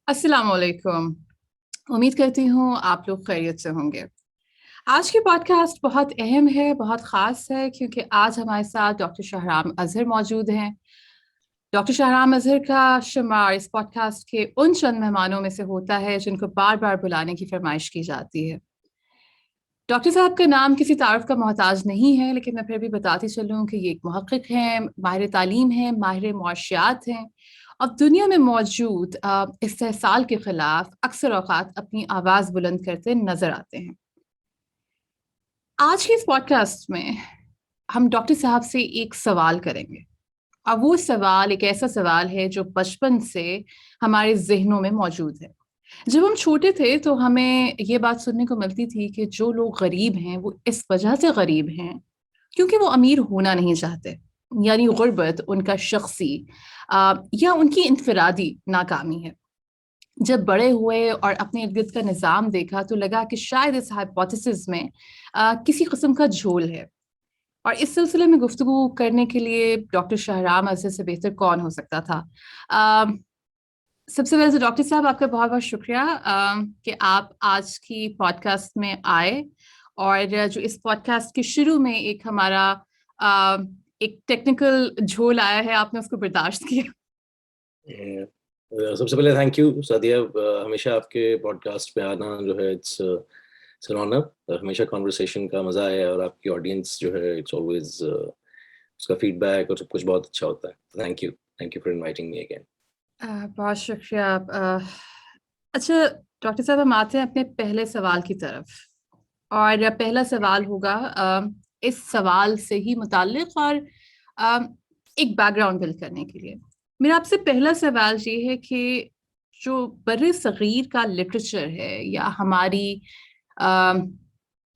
अस्सलाम वालेकुम। उम्मीद करती हूँ आप लोग खैरियत से होंगे। आज की पॉडकास्ट बहुत अहम है, बहुत ख़ास है क्योंकि आज हमारे साथ डॉक्टर शहराम अज़हर मौजूद हैं। डॉक्टर शहराम अज़हर का शुमार इस पॉडकास्ट के उन चंद मेहमानों में से होता है जिनको बार बार बुलाने की फरमाइश की जाती है। डॉक्टर साहब का नाम किसी तारुफ का मोहताज नहीं है, लेकिन मैं फिर भी बताती चलूँ कि ये एक मुहक्किक हैं, माहिर तालीम हैं, माहिर मुआशियात हैं और दुनिया में मौजूद इस्तेहसाल के खिलाफ अक्सर औक़ात अपनी आवाज़ बुलंद करते नज़र आते हैं। आज के इस पॉडकास्ट में हम डॉक्टर साहब से एक सवाल करेंगे और वो सवाल एक ऐसा सवाल है जो बचपन से हमारे जहनों में मौजूद है। जब हम छोटे थे तो हमें ये बात सुनने को मिलती थी कि जो लोग गरीब हैं वो इस वजह से गरीब हैं क्योंकि वो अमीर होना नहीं चाहते, यानी गुर्बत उनका शख्सी या उनकी इनफरादी नाकामी है। जब बड़े हुए और अपने इर्द गिर्द का निज़ाम देखा तो लगा कि शायद इस हाइपोथेसिस में किसी किस्म का झोल है। और इस सिलसिले में गुफ्तगू करने के लिए डॉक्टर शहराम अज़हर से बेहतर कौन हो सकता था। अ, सबसे पहले तो डॉक्टर साहब आपका बहुत बहुत शुक्रिया कि आप आज की पॉडकास्ट में आए और जो इस पॉडकास्ट के शुरू में एक हमारा अ, एक टेक्निकल झोल आया है, आपने उसको बर्दाश्त किया। सबसे पहले थैंक यू सादिया। हमेशा आपके पॉडकास्ट पे आना जो है इट्स एन ऑनर। हमेशा कॉन्वर्सेशन का मज़ा है और आपकी ऑडियंस जो है इट्स ऑलवेज उसका फीडबैक और सब कुछ बहुत अच्छा होता है। Thank you for inviting me again. बहुत शुक्रिया आप। अच्छा डॉक्टर साहब, हम आते हैं अपने पहले सवाल की तरफ और पहला सवाल होगा इस सवाल से ही मुताल्लिक और अ, एक बैकग्राउंड बिल्ड करने के लिए मेरा आपसे पहला सवाल ये है कि जो बर्रे सगीर का लिटरेचर है या अ,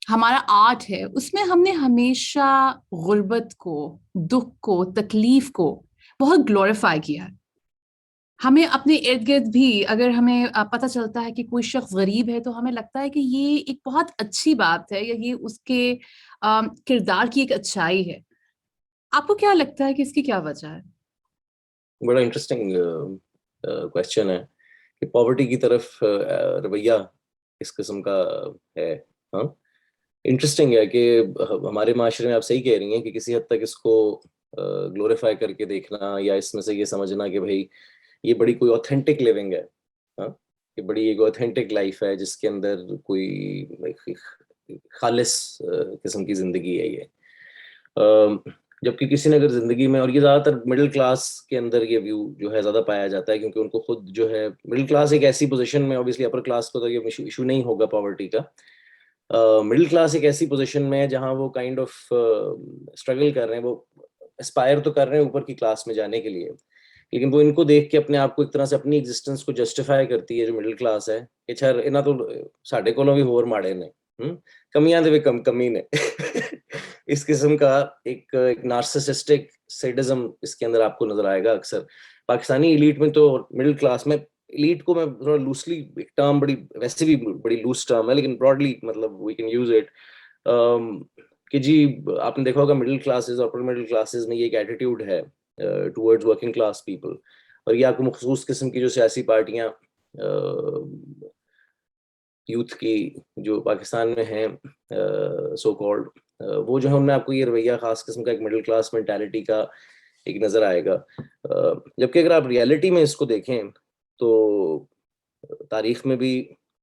हमारा आर्ट है, उसमें हमने हमेशा गुर्बत को, दुख को, तकलीफ को बहुत ग्लोरीफाई किया है। हमें अपने इर्द गिर्द भी अगर हमें पता चलता है कि कोई शख्स गरीब है तो हमें लगता है कि ये एक बहुत अच्छी बात है या ये उसके किरदार की एक अच्छाई है। आपको क्या लगता है कि इसकी क्या वजह है? बड़ा इंटरेस्टिंग क्वेश्चन है कि पॉवर्टी की तरफ रवैया किस किस्म का है। हाँ, इंटरेस्टिंग है कि हमारे माशरे में आप सही कह रही हैं कि किसी हद तक इसको ग्लोरीफाई करके देखना या इसमें से ये समझना कि भाई ये बड़ी कोई ऑथेंटिक लिविंग है। हाँ, ये बड़ी एक ऑथेंटिक लाइफ है जिसके अंदर कोई खालिस किस्म की जिंदगी है ये। जबकि किसी ने अगर जिंदगी में, और ये ज्यादातर मिडिल क्लास के अंदर ये व्यू जो है ज्यादा पाया जाता है क्योंकि उनको खुद जो है मिडिल क्लास एक ऐसी पोजीशन में, ऑब्वियसली अपर क्लास को तो ये इशू नहीं होगा पॉवर्टी का। मिडिल क्लास एक ऐसी पोजीशन में है जहां वो काइंड ऑफ स्ट्रगल कर रहे हैं, वो एस्पायर तो कर रहे हैं ऊपर की क्लास में जाने के लिए, लेकिन वो इनको देख के अपने आप को एक तरह से अपनी एग्जिस्टेंस को जस्टिफाई करती है जो मिडिल क्लास है कि छर इन्हें तो साढ़े कोलों भी होर माड़े ने, कमियां दे भी कमी ने। इस किस्म का एक नार्सिसिस्टिक सैडिज्म इसके अंदर आपको नजर आएगा अक्सर। पाकिस्तानी एलीट में तो, मिडिल क्लास में, एलीट को मैं थोड़ा लूजली, एक टर्म बड़ी वैसे भी बड़ी लूज टर्म है लेकिन ब्रॉडली मतलब वी कैन यूज इट कि जी आपने देखा होगा मिडिल क्लासेस और अपर मिडिल क्लासेस में ये एक एटीट्यूड है टुवर्ड्स वर्किंग क्लास पीपल, और ये आपको मखसूस किस्म की जो सियासी पार्टियां यूथ की जो पाकिस्तान में हैं सो कॉल्ड, वो जो है उनमें आपको ये रवैया खास किस्म का एक मिडिल क्लास मेंटालिटी का एक नज़र आएगा। जबकि अगर आप रियलिटी में इसको देखें तो तारीख में भी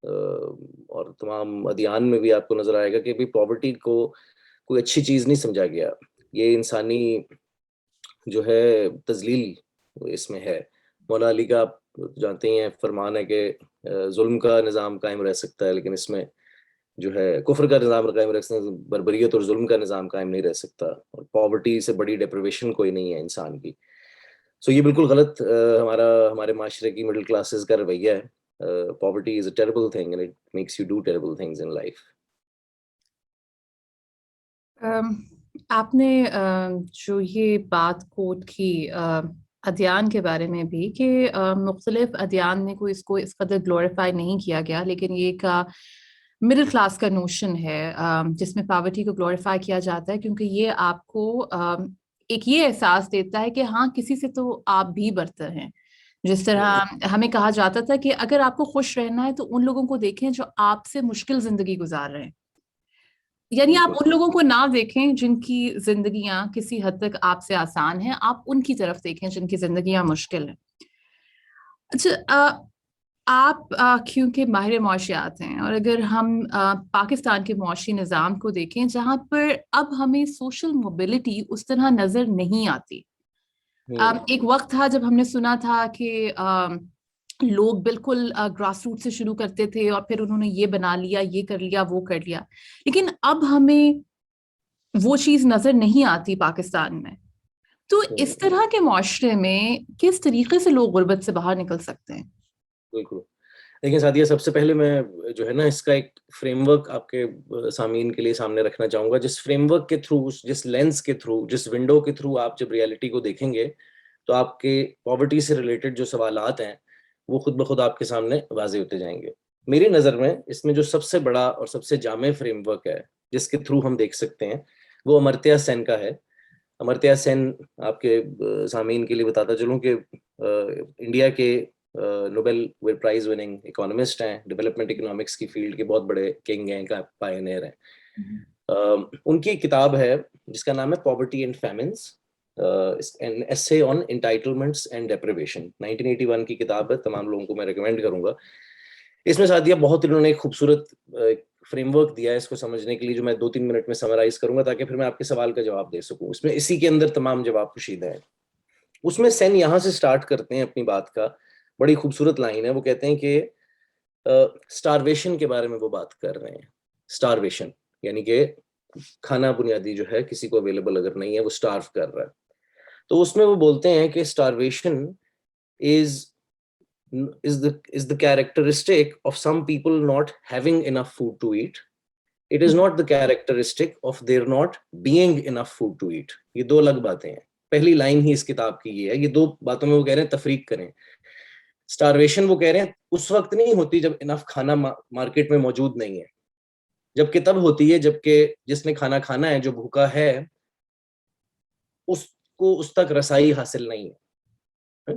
और तमाम अदियान में भी आपको नज़र आएगा कि भी पॉवर्टी को कोई अच्छी चीज़ नहीं समझा गया। ये इंसानी जो है तजलील इसमें है। मौला अली का आप जानते ही हैं फरमान है कि जुल्म का निज़ाम कायम रह सकता है लेकिन इसमें जो है कुफ्र का निज़ाम कायम रख सकता है, बर्बरियत और जुल्म का निज़ाम कायम नहीं रह सकता, और पॉवर्टी से बड़ी डिप्रिवेशन कोई नहीं है इंसान की। सो ये बिल्कुल गलत हमारे माशरे की मिडिल क्लासेस का रवैया है। Poverty is a terrible thing and it makes you do terrible things in life. आपने जो ये बात कोट की अदयान के बारे में भी कि मुख्तलिफ अदयान में कोई इसको इस कदर ग्लोरीफाई नहीं किया गया, लेकिन ये एक मिडिल क्लास का नोशन है जिसमें पॉवर्टी को ग्लोरीफाई किया जाता है क्योंकि ये आपको एक ये एहसास देता है कि हाँ, किसी से तो आप भी बरतर हैं। جس طرح ہمیں کہا جاتا تھا کہ اگر آپ کو خوش رہنا ہے تو ان لوگوں کو دیکھیں جو آپ سے مشکل زندگی گزار رہے ہیں، یعنی آپ بالکل ان لوگوں کو نہ دیکھیں جن کی زندگیاں کسی حد تک آپ سے آسان ہیں، آپ ان کی طرف دیکھیں جن کی زندگیاں مشکل ہیں۔ اچھا، آپ کیونکہ ماہر معاشیات ہیں، اور اگر ہم پاکستان کے معاشی نظام کو دیکھیں جہاں پر اب ہمیں سوشل موبلٹی اس طرح نظر نہیں آتی، ایک وقت تھا جب ہم نے سنا تھا کہ لوگ بالکل گراس روٹ سے شروع کرتے تھے اور پھر انہوں نے یہ بنا لیا، یہ کر لیا، وہ کر لیا، لیکن اب ہمیں وہ چیز نظر نہیں آتی پاکستان میں۔ تو اس طرح کے معاشرے میں کس طریقے سے لوگ غربت سے باہر نکل سکتے ہیں؟ بالکل دیکھیں سعدیہ، سب سے پہلے میں جو ہے نا اس کا ایک فریم ورک آپ کے سامعین کے لیے سامنے رکھنا چاہوں گا، جس فریم ورک کے تھرو، جس لینس کے تھرو، جس ونڈو کے تھرو آپ جب ریالٹی کو دیکھیں گے تو آپ کے پاورٹی سے ریلیٹڈ جو سوالات ہیں وہ خود بخود آپ کے سامنے واضح ہوتے جائیں گے۔ میری نظر میں اس میں جو سب سے بڑا اور سب سے جامع فریم ورک ہے جس کے تھرو ہم دیکھ سکتے ہیں وہ امرتیا سین کا ہے۔ امرتیا سین آپ کے سامعین کے لیے بتاتا چلوں کہ انڈیا کے نوبل پرائز وننگ اکانومسٹ ہیں، ڈیولپمنٹ اکنامکس کی فیلڈ کے بہت بڑے کنگ ہیں، پائنیئر ہیں۔ ان کی کتاب ہے جس کا نام ہے poverty and famines, an essay on entitlements and deprivation، 1981 کی کتاب ہے، تمام لوگوں کو میں ریکمینڈ کروں گا۔ اس میں ساتھ بہت انہوں نے ایک خوبصورت فریم ورک دیا ہے اس کو سمجھنے کے لیے، جو میں 2-3 منٹ میں سمرائز کروں گا تاکہ پھر میں آپ کے سوال کا جواب دے سکوں۔ اس میں اسی کے اندر تمام جواب پوشیدہ ہیں۔ اس میں سین یہاں سے سٹارٹ کرتے ہیں اپنی بات کا، بڑی خوبصورت لائن ہے، وہ کہتے ہیں کہ اسٹارویشن کے بارے میں وہ بات کر رہے ہیں۔ اسٹارویشن یعنی کہ کھانا بنیادی جو ہے کسی کو اویلیبل اگر نہیں ہے، وہ اسٹارو کر رہا ہے۔ تو اس میں وہ بولتے ہیں کہ starvation is the characteristic of some people not having enough food to eat. It is not the characteristic of there not being enough food to eat. یہ دو الگ باتیں ہیں۔ پہلی لائن ہی اس کتاب کی یہ ہے، یہ دو باتوں میں وہ کہہ رہے ہیں تفریق کریں۔ starvation وہ کہہ رہے ہیں اس وقت نہیں ہوتی جب انف کھانا مارکیٹ میں موجود نہیں ہے، جبکہ تب ہوتی ہے جبکہ جس نے کھانا کھانا ہے، جو بھوکا ہے، اس کو اس تک رسائی حاصل نہیں ہے۔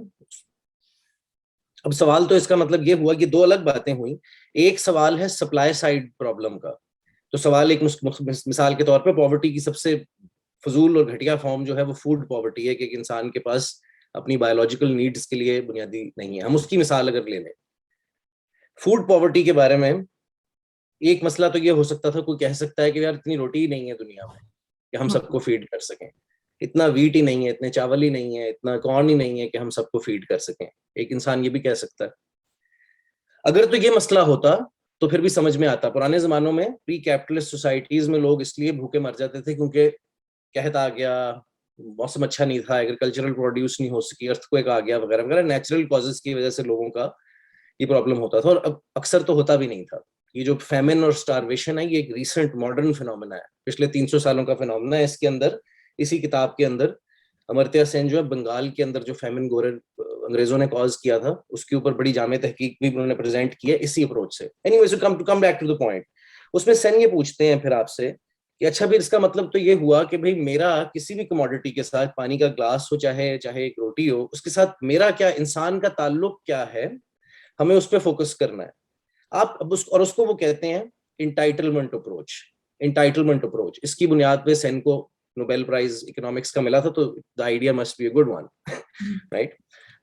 اب سوال تو اس کا مطلب یہ ہوا کہ دو الگ باتیں ہوئیں۔ ایک سوال ہے سپلائی سائڈ پرابلم کا، تو سوال ایک مثال کے طور پہ پاورٹی کی سب سے فضول اور گھٹیا فارم جو ہے وہ فوڈ پاورٹی ہے، کہ ایک انسان کے پاس اپنی بایولوجیکل نیڈز کے لیے بنیادی نہیں ہے۔ ہم اس کی مثال اگر لے لیں فوڈ پاورٹی کے بارے میں، ایک مسئلہ تو یہ ہو سکتا تھا، کوئی کہہ سکتا ہے کہ یار اتنی روٹی ہی نہیں ہے دنیا میں کہ ہم سب کو فیڈ کر سکیں، اتنا ویٹ ہی نہیں ہے، اتنے چاول ہی نہیں ہے، اتنا کارن ہی نہیں ہے کہ ہم سب کو فیڈ کر سکیں۔ ایک انسان یہ بھی کہہ سکتا ہے۔ اگر تو یہ مسئلہ ہوتا تو پھر بھی سمجھ میں آتا۔ پرانے زمانوں میں پری کیپٹلسٹ سوسائٹیز میں لوگ اس لیے بھوکے مر جاتے تھے کیونکہ قحط آ گیا، موسم اچھا نہیں تھا، ایگریکلچرل پروڈیوس نہیں ہو سکی، ارتھ کوئک آ گیا وغیرہ وغیرہ، نیچرل کازز کی وجہ سے لوگوں کا یہ پرابلم ہوتا تھا، اور اب اکثر تو ہوتا بھی نہیں تھا۔ یہ جو فیمن اور اسٹارویشن ہے، یہ ایک ریسنٹ ماڈرن فینومینا ہے، پچھلے 300 سالوں کا فینومینا ہے۔ اس کے اندر، اسی کتاب کے اندر، امرتیا سین جو ہے بنگال کے اندر جو فیمن گورر انگریزوں نے کاز کیا تھا، اس کے اوپر بڑی جامع تحقیق بھی انہوں نے پریزنٹ کی ہے اسی اپروچ سے۔ Anyways come back to the point, اس میں سین یہ پوچھتے ہیں پھر آپ سے کہ اچھا پھر اس کا مطلب تو یہ ہوا کہ بھئی میرا کسی بھی کموڈٹی کے ساتھ، پانی کا گلاس ہو چاہے ایک روٹی ہو، اس کے ساتھ میرا کیا، انسان کا تعلق کیا ہے، ہمیں اس پہ فوکس کرنا ہے۔ آپ اور اس کو وہ کہتے ہیں انٹائٹلمنٹ اپروچ۔ انٹائٹلمنٹ اپروچ، اس کی بنیاد پہ سین کو نوبیل پرائز اکنامکس کا ملا تھا، تو the idea must be a good one right؟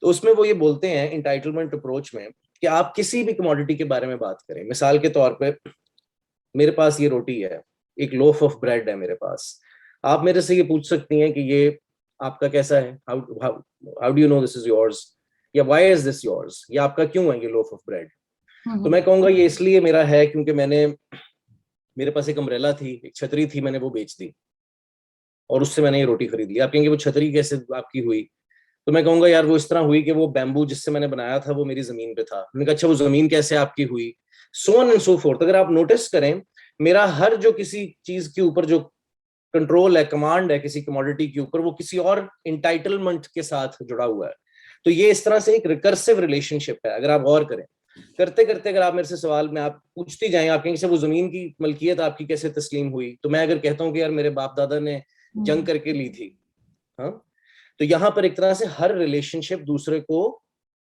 تو اس میں وہ یہ بولتے ہیں انٹائٹلمنٹ اپروچ میں کہ آپ کسی بھی کموڈٹی کے بارے میں بات کریں، مثال کے طور پہ میرے پاس یہ روٹی ہے، ایک لوف آف بریڈ ہے میرے پاس، آپ میرے سے یہ پوچھ سکتی ہیں کہ یہ آپ کا کیسا ہے، how do you know this is yours، یا why is this yours، یہ آپ کا کیوں ہے یہ لوف آف بریڈ۔ تو میں کہوں گا یہ اس لیے میرا ہے کیونکہ میرے پاس ایک امبریلا تھی، ایک چھتری تھی، میں نے وہ بیچ دی اور اس سے میں نے یہ روٹی خرید لی۔ آپ کہیں گے وہ چھتری کیسے آپ کی ہوئی، تو میں کہوں گا یار وہ اس طرح ہوئی کہ وہ بیمبو جس سے میں نے بنایا تھا وہ میری زمین پہ تھا۔ میں نے کہا اچھا وہ زمین کیسے آپ کی ہوئی، سو آن اینڈ سو فورتھ۔ اگر آپ نوٹس کریں میرا ہر جو کسی چیز کے اوپر جو کنٹرول ہے، کمانڈ ہے کسی کموڈٹی کے اوپر، وہ کسی اور انٹائٹلمنٹ کے ساتھ جڑا ہوا ہے۔ تو یہ اس طرح سے ایک ریکرسو ریلیشن شپ ہے۔ اگر آپ غور کریں، کرتے کرتے اگر آپ میرے سے سوال میں آپ پوچھتی جائیں، آپ کہیں گے وہ زمین کی ملکیت آپ کی کیسے تسلیم ہوئی، تو میں اگر کہتا ہوں کہ یار میرے باپ دادا نے جنگ کر کے لی تھی، ہاں، تو یہاں پر ایک طرح سے ہر ریلیشن شپ دوسرے کو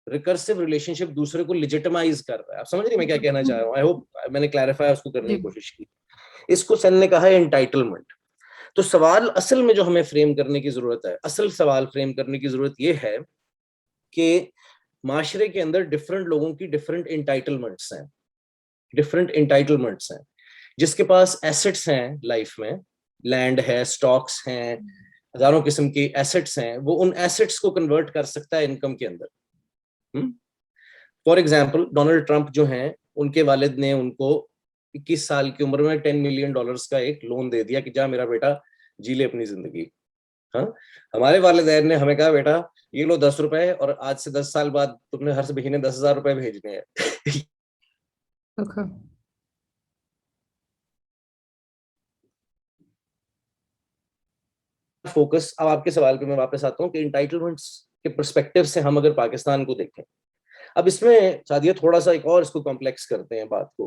रिकर्सिव रिलेशनशिप दूसरे को लिजिटिमाइज कर रहा है. आप समझ रही मैं क्या कहना चाह रहा हूँ? आई होप मैंने क्लैरिफाई उसको करने की कोशिश की. इसको सन ने कहा है एंटाइटलमेंट. तो सवाल असल में जो हमें फ्रेम करने की जरूरत है, असल सवाल फ्रेम करने की जरूरत ये है कि माशरे के अंदर डिफरेंट लोगों की डिफरेंट एंटाइटलमेंट्स हैं. जिसके पास एसेट्स हैं लाइफ में, लैंड है, स्टॉक्स हैं, हजारों किस्म की एसेट्स हैं, वो उन एसेट्स को कन्वर्ट कर सकता है इनकम के अंदर. फॉर एग्जाम्पल डोनाल्ड ट्रंप जो हैं, उनके वालिद ने उनको 21 साल की उम्र में $10 मिलियन का एक लोन दे दिया कि जा मेरा बेटा जी ले अपनी जिंदगी. हाँ, हमारे वालिदैन ने हमें कहा बेटा ये लो 10 रुपए और आज से 10 साल बाद तुमने हर महीने 10,000 रुपए भेजने हैं. Okay. फोकस अब आपके सवाल पे मैं वापस आता हूँ कि इंटाइटलमेंट्स के पर्सपेक्टिव से हम अगर पाकिस्तान को देखें, अब इसमें सादिया थोड़ा सा एक और इसको कॉम्प्लेक्स करते हैं बात को.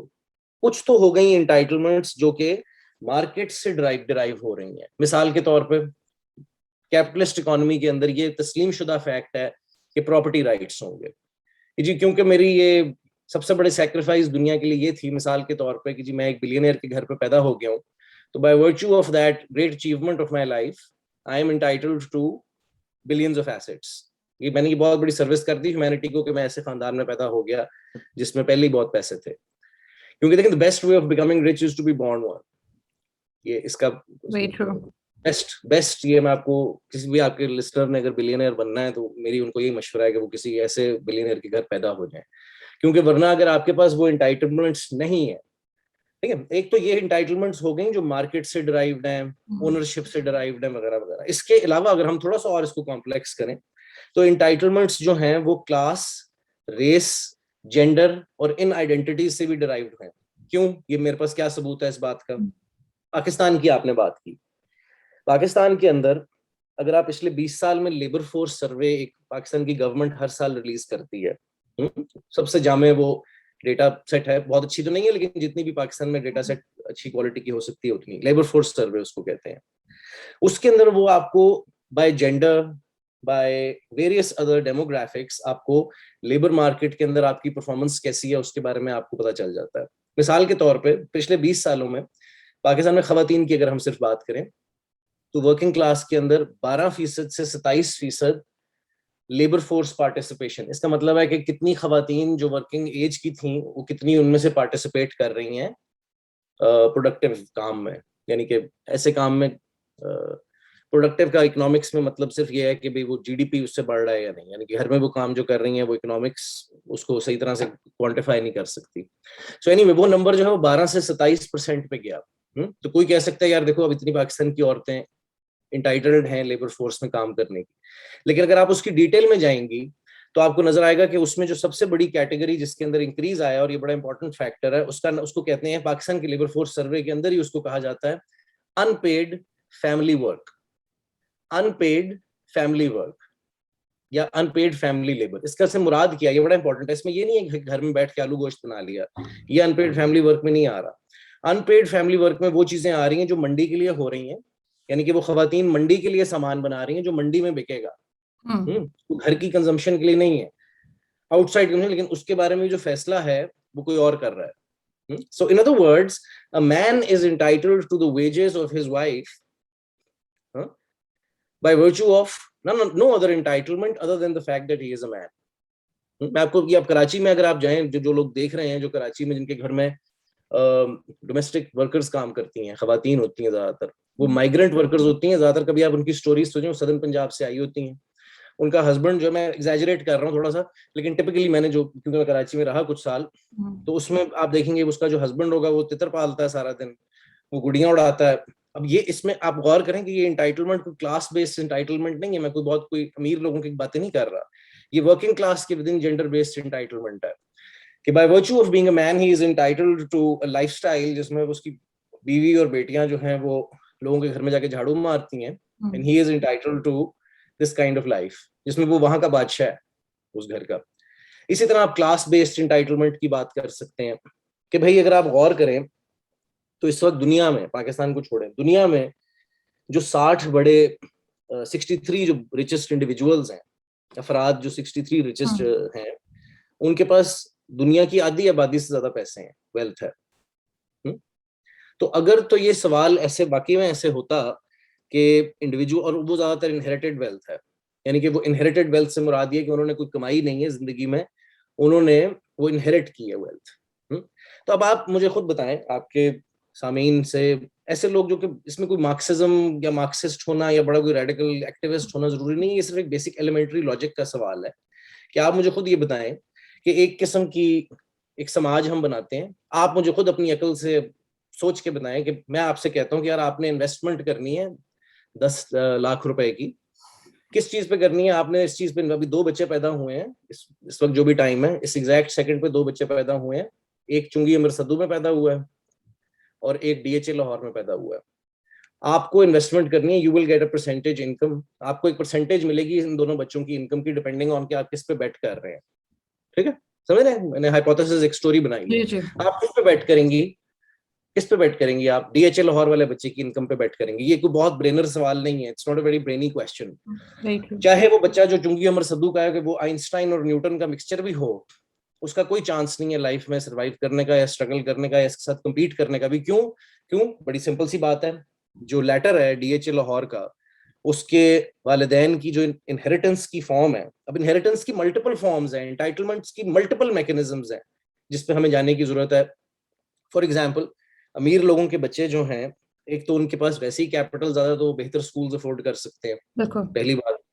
कुछ तो हो गई इंटाइटलमेंट्स जो कि मार्केट से डिराइव हो रही हैं. मिसाल के तौर पे कैपिटलिस्ट इकोनॉमी के अंदर ये तस्लीम शुदा फैक्ट है कि प्रॉपर्टी राइट्स होंगे जी, क्योंकि मेरी ये सबसे बड़े सैक्रिफाइस दुनिया के लिए ये थी मिसाल के तौर पे कि जी मैं एक बिलियनियर के घर पे पैदा हो गया हूँ, तो by virtue of that great achievement of my life I am entitled to billions of assets. ये मैंने बहुत बड़ी सर्विस कर दी ह्यूमैनिटी को कि मैं ऐसे खानदान में पैदा हो गया जिसमें पहले ही बहुत पैसे थे. क्योंकि देखिए the best way of becoming rich is to be born one. ये इसका बेस्ट ये मैं आपको, किसी भी आपके लिस्टर ने अगर बिलियनियर बनना है तो मेरी उनको यही मशवरा है कि वो किसी ऐसे बिलियनियर के घर पैदा हो जाए. क्योंकि वरना अगर आपके पास वो एंटाइटलमेंट्स नहीं है, ठीक है, एक तो ये एंटाइटलमेंट्स हो गई जो मार्केट से डिराइव्ड हैं, ओनरशिप से डिराइव्ड हैं वगैरह वगैरह. इसके अलावा अगर हम थोड़ा सा और इसको कॉम्प्लेक्स करें तो एंटाइटलमेंट्स जो हैं वो क्लास, रेस, जेंडर और इन आइडेंटिटीज से भी डिराइव्ड हैं. क्यों? ये मेरे पास क्या सबूत है इस बात का? पाकिस्तान की आपने बात की. पाकिस्तान के अंदर अगर आप पिछले 20 साल में लेबर फोर्स सर्वे एक पाकिस्तान की गवर्नमेंट हर साल रिलीज करती है, सबसे जामे वो डेटा सेट है, बहुत अच्छी तो नहीं है लेकिन जितनी भी पाकिस्तान में डेटा सेट अच्छी क्वालिटी की हो सकती है उतनी, लेबर फोर्स सर्वे उसको कहते हैं. उसके अंदर वो आपको by gender, by various other demographics आपको लेबर मार्केट के अंदर आपकी परफॉर्मेंस कैसी है उसके बारे में आपको पता चल जाता है. मिसाल के तौर पे पिछले 20 सालों में पाकिस्तान में खवातीन की अगर हम सिर्फ बात करें तो वर्किंग क्लास के अंदर 12% से 27% लेबर फोर्स पार्टिसिपेशन. इसका मतलब है कि कितनी खवातीन जो वर्किंग एज की थी वो कितनी उनमें से पार्टिसिपेट कर रही हैं प्रोडक्टिव काम में. यानी कि ऐसे काम में प्रोडक्टिव का इकोनॉमिक्स में मतलब सिर्फ ये है कि भाई वो जीडीपी उससे बढ़ रहा है या नहीं, यानी कि घर में वो काम जो कर रही हैं वो इकोनॉमिक्स उसको सही तरह से क्वांटिफाई नहीं कर सकती. सो एनीवे वो नंबर जो है वो 12 से 27% पे गया. तो कोई कह सकता है यार देखो अब इतनी पाकिस्तान की औरतें इंटाइटल्ड हैं लेबर फोर्स में काम करने की, लेकिन अगर आप उसकी डिटेल में जाएंगी तो आपको नजर आएगा कि उसमें जो सबसे बड़ी कैटेगरी जिसके अंदर इंक्रीज आया और ये बड़ा इंपॉर्टेंट फैक्टर है उसको कहते हैं पाकिस्तान के लेबर फोर्स सर्वे के अंदर ही उसको कहा जाता है unpaid family work. Unpaid family work या अनपेड फैमिली लेबर, इसका से मुराद क्या है? ये बड़ा इंपॉर्टेंट है. इसमें ये नहीं है कि घर में बैठ के आलू गोश्त बना लिया, ये अनपेड फैमिली वर्क में नहीं आ रहा. अनपेड फैमिली वर्क में वो चीजें आ रही हैं जो मंडी के लिए हो रही हैं, यानी कि वो खवातीन मंडी के लिए सामान बना रही हैं जो मंडी में बिकेगा, तो घर की कंजम्पशन के लिए नहीं है, आउटसाइड कंजम्पशन, लेकिन उसके बारे में जो फैसला है वो कोई और कर रहा है. So in other words a man is entitled to the wages of his wife by virtue of no other entitlement other than the fact that he is a man. मैं आपको ये, अब कराची में अगर आप जाएं, जो लोग देख रहे हैं जो कराची में जिनके घर में डोमेस्टिक वर्कर्स काम करती हैं, खवातीन होती हैं ज्यादातर, वो माइग्रेंट वर्कर्स होती हैं ज्यादातर. कभी आप उनकी स्टोरीज सोचें, सदर्न पंजाब से आई होती हैं. उनका हस्बैंड जो, मैं एग्जैजरेट कर रहा हूँ थोड़ा सा, लेकिन टिपिकली मैंने जो, क्योंकि मैं कराची में रहा कुछ साल, तो उसमें आप देखेंगे उसका जो हस्बैंड होगा वो तितर पालता है सारा दिन, वो गुड़ियां उड़ाता है. अब ये इसमें आप गौर करें कि ये एंटाइटलमेंट कोई क्लास बेस्ड एंटाइटलमेंट नहीं है. मैं कोई अमीर लोगों की बातें नहीं कर रहा. ये वर्किंग क्लास के within gender based entitlement है कि by virtue of being a man he is entitled to a lifestyle जिसमें उसकी बीवी और बेटियां जो हैं वो लोगों के घर में जाके झाड़ू मारती हैं, and he is entitled to this kind of life जिसमें वो वहां का बादशाह है उस घर का. इसी तरह आप क्लास बेस्ड एंटाइटलमेंट की बात कर सकते हैं कि भाई अगर आप गौर करें तो इस वक्त दुनिया में, पाकिस्तान को छोड़ें, दुनिया में जो 60 बड़े 63 जो रिचेस्ट इंडिविजुअल्स हैं, افراد جو 63 richest ہیں, ان کے پاس دنیا کی آدھی آبادی سے زیادہ پیسے ہیں, ویلتھ ہے. تو اگر تو یہ سوال ایسے باقی میں ایسے ہوتا کہ انڈیویجول, اور وہ زیادہ تر انہیریٹڈ ویلتھ ہے, یعنی کہ وہ انہیریٹڈ ویلتھ سے مراد یہ کہ انہوں نے کوئی کمائی نہیں ہے زندگی میں, انہوں نے وہ انہیریٹ کی ہے ویلتھ. تو اب آپ مجھے خود بتائیں, آپ کے سامعین سے ایسے لوگ جو کہ اس میں کوئی مارکسزم یا مارکسسٹ ہونا یا بڑا کوئی ریڈیکل ایکٹیوسٹ ہونا ضروری نہیں, یہ صرف ایک بیسک ایلیمنٹری لاجک کا سوال ہے کہ آپ مجھے خود یہ بتائیں کہ ایک قسم کی ایک سماج ہم بناتے ہیں, آپ مجھے خود اپنی عقل سے سوچ کے بتائیں کہ میں آپ سے کہتا ہوں کہ یار آپ نے انویسٹمنٹ کرنی ہے 10 لاکھ روپے کی, کس چیز پہ کرنی ہے آپ نے؟ اس چیز پہ ابھی 2 بچے پیدا ہوئے ہیں اس وقت جو بھی ٹائم ہے, اس ایگزیکٹ سیکنڈ پہ 2 بچے پیدا ہوئے ہیں, ایک چنگی امر صدو میں پیدا ہوا ہے اور ایک ڈی ایچ اے لاہور میں پیدا ہوا ہے. آپ کو انویسٹمنٹ کرنی ہے, you will get a percentage income, آپ کو ایک پرسنٹیج ملے گی ان دونوں بچوں کی انکم کی, ڈیپینڈنگ آن کہ آپ کس پہ بیٹ کر رہے ہیں. ٹھیک ہے, سمجھ رہے ہیں, میں نے ہائپوتھیسس ایک اسٹوری بنائی ہے. آپ کس پہ بیٹ کریں گی, کس پہ بیٹ کریں گی آپ؟ ڈی ایچ اے لاہور والے بچے کی انکم پہ بیٹ کریں گی. یہ کوئی بہت برینر سوال نہیں ہے, it's not a very brainy question. چاہے وہ بچہ جو چنگی امر صدو کا ہے کہ وہ آئنسٹائن اور نیوٹن کا مکسچر بھی ہو, اس کا کوئی چانس نہیں ہے لائف میں سروائیو کرنے کا یا اسٹرگل کرنے کا یا اس کے ساتھ کمپیٹ کرنے کا بھی. کیوں؟ بڑی سمپل سی بات ہے, جو لیٹر ہے ڈی ایچ اے لاہور کا, اس کے والدین کی جو انہیریٹنس کی فارم ہے, اب انہیریٹنس کی ملٹیپل فارمز ہیں, انٹائٹلمنٹس کی ملٹیپل میکینزمز ہیں جس پہ ہمیں جانے کی ضرورت ہے. فار ایگزامپل, امیر لوگوں کے بچے جو ہیں, ایک تو ان کے پاس ویسے ہی کیپٹل زیادہ, تو بہتر سکولز افورڈ کر سکتے ہیں, پہلی بات.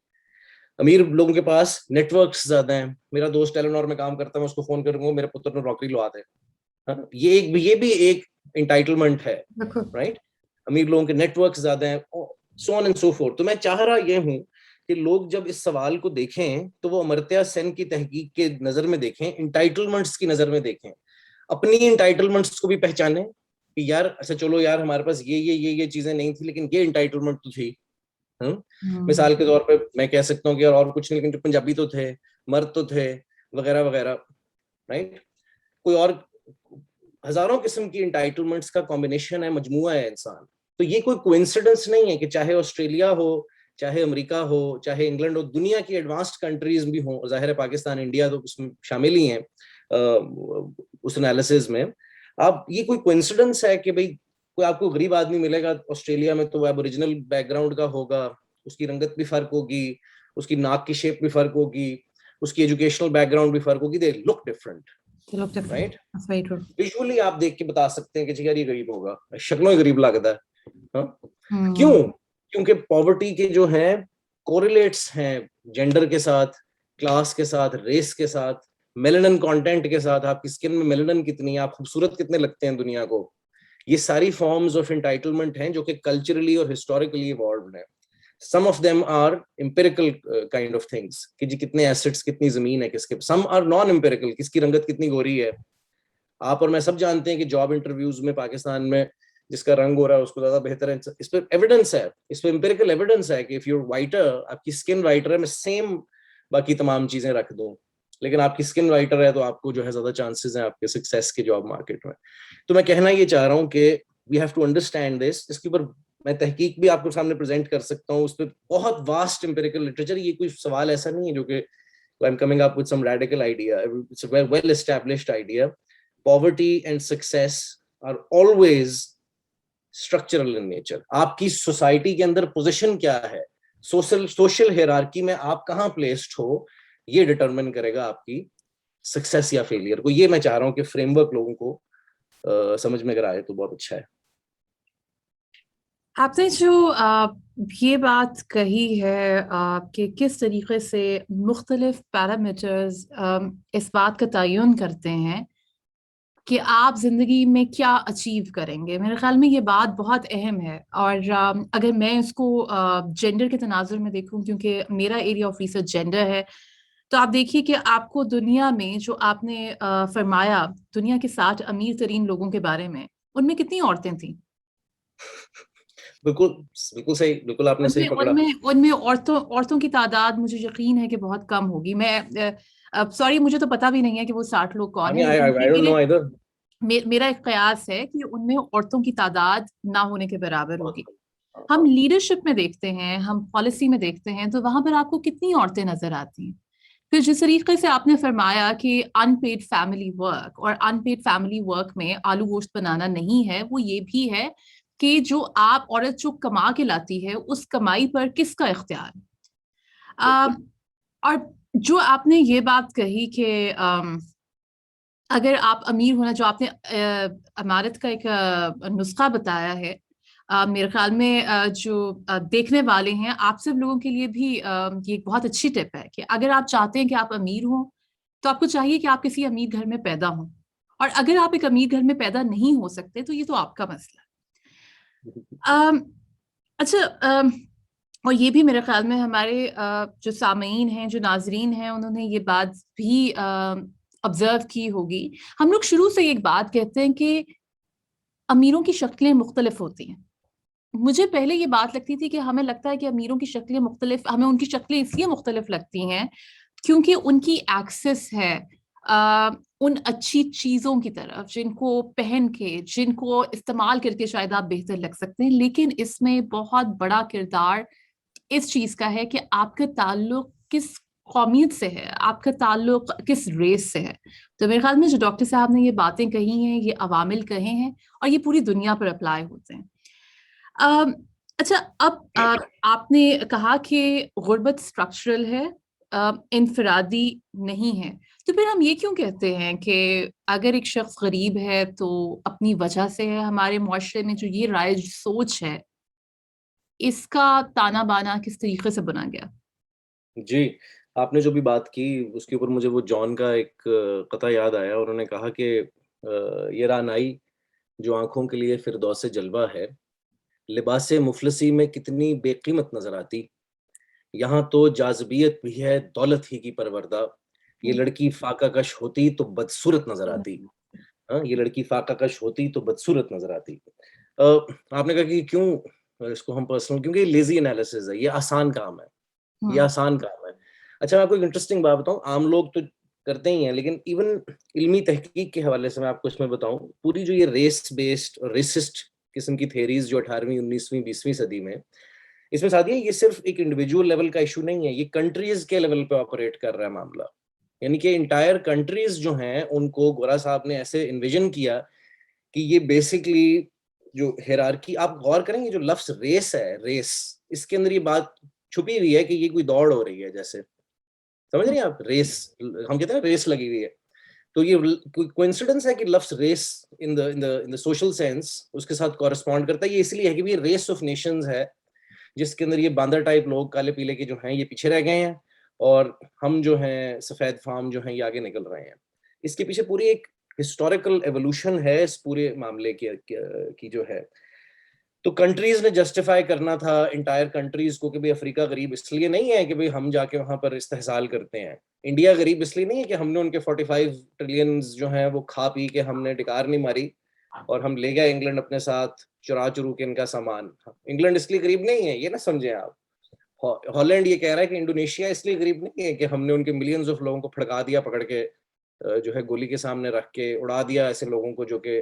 امیر لوگوں کے پاس نیٹ ورکس زیادہ ہیں. میرا دوست ٹیلنور میں کام کرتا ہے, میں اس کو فون کروں گا میرے پتر نے نوکری لوا دے, یہ بھی ایک انٹائٹلمنٹ ہے, رائٹ. امیر لوگوں کے نیٹ ورکس زیادہ ہیں, سو آن اینڈ سو فورتھ. تو میں چاہ رہا یہ ہوں کہ لوگ جب اس سوال کو دیکھیں تو وہ امرتیا سین کی تحقیق کے نظر میں دیکھیں, انٹائٹلمنٹس کی نظر میں دیکھیں, اپنی انٹائٹلمنٹس کو بھی پہچانیں کہ یار اچھا چلو یار ہمارے پاس یہ چیزیں نہیں تھی لیکن یہ انٹائٹلمنٹ تو تھی. مثال کے طور پہ میں کہہ سکتا ہوں کہ اور کچھ نہیں, لیکن پنجابی تو تھے, مرد تو تھے, وغیرہ وغیرہ, رائٹ. کوئی اور ہزاروں قسم کی انٹائٹلمنٹس کا کمبینیشن ہے, مجموعہ ہے انسان. تو یہ کوئی کوئنسیڈنس نہیں ہے کہ چاہے آسٹریلیا ہو, چاہے امریکہ ہو, چاہے انگلینڈ ہو, دنیا کی ایڈوانسڈ کنٹریز بھی ہوں, ظاہر ہے پاکستان انڈیا تو اس میں شامل ہی ہیں اس انالیسز میں. آپ یہ کوئی کوئنسیڈنس ہے کہ بھئی کوئی آپ کو غریب آدمی ملے گا آسٹریلیا میں تو وہ ایبوریجنل بیک گراؤنڈ کا ہوگا, اس کی رنگت بھی فرق ہوگی, اس کی ناک کی شیپ بھی فرق ہوگی, اس کی ایجوکیشنل بیک گراؤنڈ بھی فرق ہوگی, دے لک ڈفرنٹ, رائٹ. ویژولی آپ دیکھ کے بتا سکتے ہیں کہ یار یہ غریب ہوگا, شکلوں ہی غریب لگتا ہے. کیوں؟ کیونکہ پاورٹی کے جو ہیں کوریلیٹس ہیں جینڈر کے ساتھ, کلاس کے ساتھ, ریس کے ساتھ, میلنن کانٹینٹ کے ساتھ. آپ کی اسکن میں میلنن کتنی ہے, آپ خوبصورت کتنے لگتے ہیں دنیا کو, یہ ساری فارمز آف انٹائٹلمنٹ ہیں جو کہ کلچرلی اور ہسٹوریکلی ایوالوڈ ہیں. Some of them are empirical kind of things کہ جی کتنے ایسٹس, کتنی زمین ہے کس کے. Some are non-empirical, کس کی رنگت کتنی گوری ہے. آپ اور میں سب جانتے ہیں کہ جاب انٹرویوز میں پاکستان میں جس کا رنگ ہو رہا ہے اس کو زیادہ بہتر ہے. اس پہ ایویڈنس ہے, اس پہ امپیریکل ایویڈنس ہے کہ if you're whiter, آپ کی اسکن وائٹر ہے, میں سیم باقی تمام چیزیں رکھ دوں, لیکن آپ کی اسکن وائٹر ہے تو آپ کو جو ہے زیادہ چانسز ہیں آپ کے سکسیس کے جاب مارکیٹ میں. تو میں کہنا یہ چاہ رہا ہوں کہ we have to understand this. اس کے اوپر میں تحقیق بھی آپ کو سامنے پریزنٹ کر سکتا ہوں, اس پہ بہت واسٹ امپیریکل لٹریچر. یہ کوئی سوال ایسا نہیں ہے جو کہ I'm coming up with some radical idea. It's a well established idea. Poverty and success are always structural in nature. آپ کی سوسائٹی کے اندر پوزیشن کیا ہے, سوشل ہیرارکی میں آپ کہاں پلیسڈ ہو, یہ ڈٹرمن کرے گا آپ کی سکسیس یا فیلئر کو. یہ میں چاہ رہا ہوں کہ فریم ورک لوگوں کو سمجھ میں اگر آئے تو بہت اچھا ہے. آپ نے جو یہ بات کہی ہے کہ کس طریقے سے مختلف پیرامیٹرز اس بات کا تعین کرتے ہیں کہ آپ زندگی میں کیا اچیو کریں گے, میرے خیال میں یہ بات بہت اہم ہے. اور اگر میں اس کو جینڈر کے تناظر میں دیکھوں, کیونکہ میرا ایریا آف ریسرچ جینڈر ہے, تو آپ دیکھیے کہ آپ کو دنیا میں جو آپ نے فرمایا دنیا کے 60 امیر ترین لوگوں کے بارے میں, ان میں کتنی عورتیں تھیں؟ بالکل صحیح, بالکل آپ نے صحیح پکڑا. ان میں عورتوں کی تعداد مجھے یقین ہے کہ بہت کم ہوگی. میں سوری مجھے تو پتا بھی نہیں ہے کہ وہ 60 لوگ کون ہیں. میرا ایک قیاس ہے کہ ان میں عورتوں کی تعداد نہ ہونے کے برابر ہوگی. ہم لیڈرشپ میں دیکھتے ہیں, ہم پالیسی میں دیکھتے ہیں, تو وہاں پر آپ کو کتنی عورتیں نظر آتی ہیں. پھر جس طریقے سے آپ نے فرمایا کہ ان پیڈ فیملی ورک, اور ان پیڈ فیملی ورک میں آلو گوشت بنانا نہیں ہے, وہ یہ بھی ہے کہ جو آپ عورت جو کما کے لاتی ہے اس کمائی پر کس کا اختیار ہے. اور جو آپ نے یہ بات کہی کہ اگر آپ امیر ہونا, جو آپ نے عمارت کا ایک نسخہ بتایا ہے, میرے خیال میں جو دیکھنے والے ہیں آپ سب لوگوں کے لیے بھی یہ ایک بہت اچھی ٹپ ہے کہ اگر آپ چاہتے ہیں کہ آپ امیر ہوں تو آپ کو چاہیے کہ آپ کسی امیر گھر میں پیدا ہوں, اور اگر آپ ایک امیر گھر میں پیدا نہیں ہو سکتے تو یہ تو آپ کا مسئلہ ہے. اچھا, اور یہ بھی میرے خیال میں ہمارے جو سامعین ہیں, جو ناظرین ہیں, انہوں نے یہ بات بھی آبزرو کی ہوگی. ہم لوگ شروع سے ایک بات کہتے ہیں کہ امیروں کی شکلیں مختلف ہوتی ہیں. مجھے پہلے یہ بات لگتی تھی کہ ہمیں لگتا ہے کہ امیروں کی شکلیں مختلف, ہمیں ان کی شکلیں اس لیے مختلف لگتی ہیں کیونکہ ان کی ایکسس ہے ان اچھی چیزوں کی طرف جن کو پہن کے, جن کو استعمال کر کے شاید آپ بہتر لگ سکتے ہیں. لیکن اس میں بہت بڑا کردار اس چیز کا ہے کہ آپ کا تعلق کس قومیت سے ہے, آپ کا تعلق کس ریس سے ہے. تو میرے خیال میں جو ڈاکٹر صاحب نے یہ باتیں کہی ہیں, یہ عوامل کہے ہیں, اور یہ پوری دنیا پر اپلائی ہوتے ہیں. اچھا, اب آپ نے کہا کہ غربت اسٹرکچرل ہے, انفرادی نہیں ہے, تو پھر ہم یہ کیوں کہتے ہیں کہ اگر ایک شخص غریب ہے تو اپنی وجہ سے ہے. ہمارے معاشرے میں جو یہ رائج سوچ ہے, اس کا تانا بانا کس طریقے سے بنا گیا؟ جی, آپ نے جو بھی بات کی اس کے اوپر مجھے وہ جان کا ایک قطعہ یاد آیا. انہوں نے کہا کہ یہ رعنائی جو آنکھوں کے لیے فردوس جلوہ ہے, لباس مفلسی میں کتنی بے قیمت نظر آتی. یہاں تو جاذبیت بھی ہے دولت ہی کی پروردہ. یہ لڑکی فاقہ کش ہوتی تو بدصورت نظر آتی. یہ لڑکی فاقہ کش ہوتی تو بدصورت نظر آتی. آپ نے کہا کہ کیوں اس کو ہم پرسنل, کیونکہ یہ لیزی انالیسز ہے, یہ آسان کام ہے, یہ آسان کام ہے. اچھا, میں آپ کو ایک انٹرسٹنگ بات بتاؤں. عام لوگ تو کرتے ہی ہیں, لیکن ایون علمی تحقیق کے حوالے سے میں آپ کو اس میں بتاؤں, پوری جو یہ ریس بیسڈ اور ریسسٹ قسم کی تھیریز جو 18ویں 19ویں 20ویں صدی میں, اس میں ساتھ یہ صرف ایک انڈیویجول لیول کا ایشو نہیں ہے, یہ کنٹریز کے لیول پہ آپریٹ کر رہا ہے معاملہ. یعنی کہ انٹائر کنٹریز جو ہیں ان کو گورا صاحب نے ایسے انویژن کیا کہ یہ بیسکلی جو ہیرارکی, آپ غور کریں گے جو لفظ ریس ہے, ریس, اس کے اندر یہ بات چھپی ہوئی ہے کہ یہ کوئی دوڑ ہو رہی ہے, جیسے سمجھ رہی ہیں آپ, ریس ہم کہتے ہیں ریس لگی ہوئی ہے. تو یہ کوئنسیڈنس ہے کہ لفظ race in the social sense اس کے ساتھ کورسپونڈ کرتا ہے. یہ اس لیے ہے کہ یہ ریس آف نیشنز ہے جس کے اندر یہ باندر ٹائپ لوگ کالے پیلے کے جو ہیں یہ پیچھے رہ گئے ہیں, اور ہم جو ہیں سفید فام جو ہیں یہ آگے نکل رہے ہیں. اس کے پیچھے پوری ایک ہسٹوریکل ایوولوشن ہے اس پورے معاملے کی جو ہے. تو کنٹریز نے جسٹیفائی کرنا تھا انٹائر کنٹریز کو کہ بھئی افریقہ غریب اس لیے نہیں ہے کہ بھئی ہم جا کے وہاں پر استحصال کرتے ہیں. انڈیا غریب اس لیے نہیں ہے کہ ہم نے ان کے 45 ٹریلینز جو ہیں وہ کھا پی کے ہم نے ڈکار نہیں ماری اور ہم لے گئے انگلینڈ اپنے ساتھ چرا چرو کے ان کا سامان. انگلینڈ اس لیے غریب نہیں ہے, یہ نہ سمجھیں آپ. ہالینڈ یہ کہہ رہا ہے کہ انڈونیشیا اس لیے غریب نہیں ہے کہ ہم نے ان کے ملینز آف لوگوں کو پھڑکا دیا, پکڑ کے جو ہے گولی کے سامنے رکھ کے اڑا دیا ایسے لوگوں کو جو کہ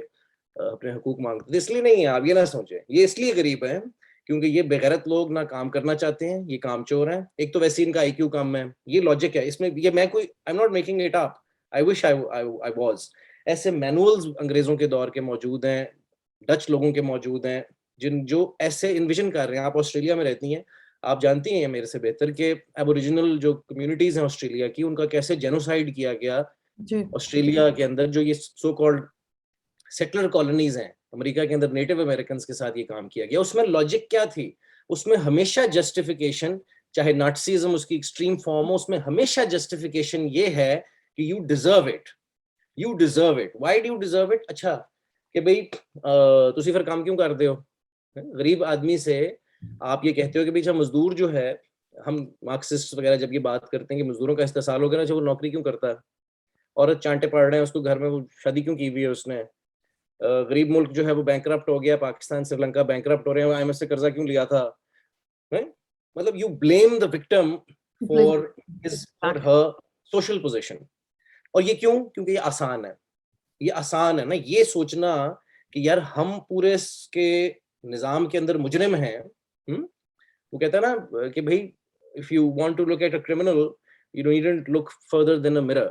اپنے حقوق مانگتے تھے. اس لیے نہیں ہے, آپ یہ نہ سوچیں. یہ اس لیے غریب ہیں کیونکہ یہ بغیرت لوگ نہ کام کرنا چاہتے ہیں, یہ کام چور ہیں. ایک تو ویسے ان کا آئی کیو کم ہے, یہ لاجک ہے اس میں. یہ میں کوئی I am not making it up, I wish I was. ایسے مینولز انگریزوں کے دور کے موجود ہیں, ڈچ لوگوں کے موجود ہیں جو ایسے انویژن کر رہے ہیں. آپ آسٹریلیا میں رہتی ہیں, آپ جانتی ہیں میرے سے بہتر کہ ایبوریجنل جو کمیونٹیز ہیں آسٹریلیا کی, ان کا کیسے جینوسائیڈ کیا گیا آسٹریلیا کے اندر. جو یہ سو کالڈ سیٹلر کالونیز ہیں امریکہ کے اندر, نیٹو امریکنز کے ساتھ یہ کام کیا گیا. اس میں لاجک کیا تھی؟ اس میں ہمیشہ جسٹیفیکیشن, چاہے ناٹسیزم اس کی ایکسٹریم فارم ہو, اس میں ہمیشہ جسٹیفیکیشن یہ ہے کہ you deserve it, you deserve it. Why do you deserve it? اچھا کہ بھئی تسی پھر کام کیوں کرتے ہو؟ غریب آدمی سے آپ یہ کہتے ہو کہ بھئی مزدور جو ہے, ہم مارکسسٹ وغیرہ جب یہ بات کرتے ہیں کہ مزدوروں کا استحصال ہو گیا نا, وہ نوکری کیوں کرتا ہے؟ عورت چانٹے پڑھ رہے ہیں, اس کو گھر میں وہ شادی کیوں کی ہوئی ہے اس نے؟ غریب ملک جو ہے وہ بینکرپٹ ہو گیا, پاکستان سری لنکا بینکرپٹ ہو رہے ہیں, آئی ایم ایف سے قرضہ کیوں لیا تھا؟ مطلب you blame the victim for his or Hare social position. اور یہ کیوں؟ کیونکہ یہ آسان ہے. یہ آسان ہے نا یہ سوچنا کہ یار ہم پورے کے نظام کے اندر مجرم ہیں, वो कहता है ना कि भाई if you want to look at a criminal you needn't look further than a mirror.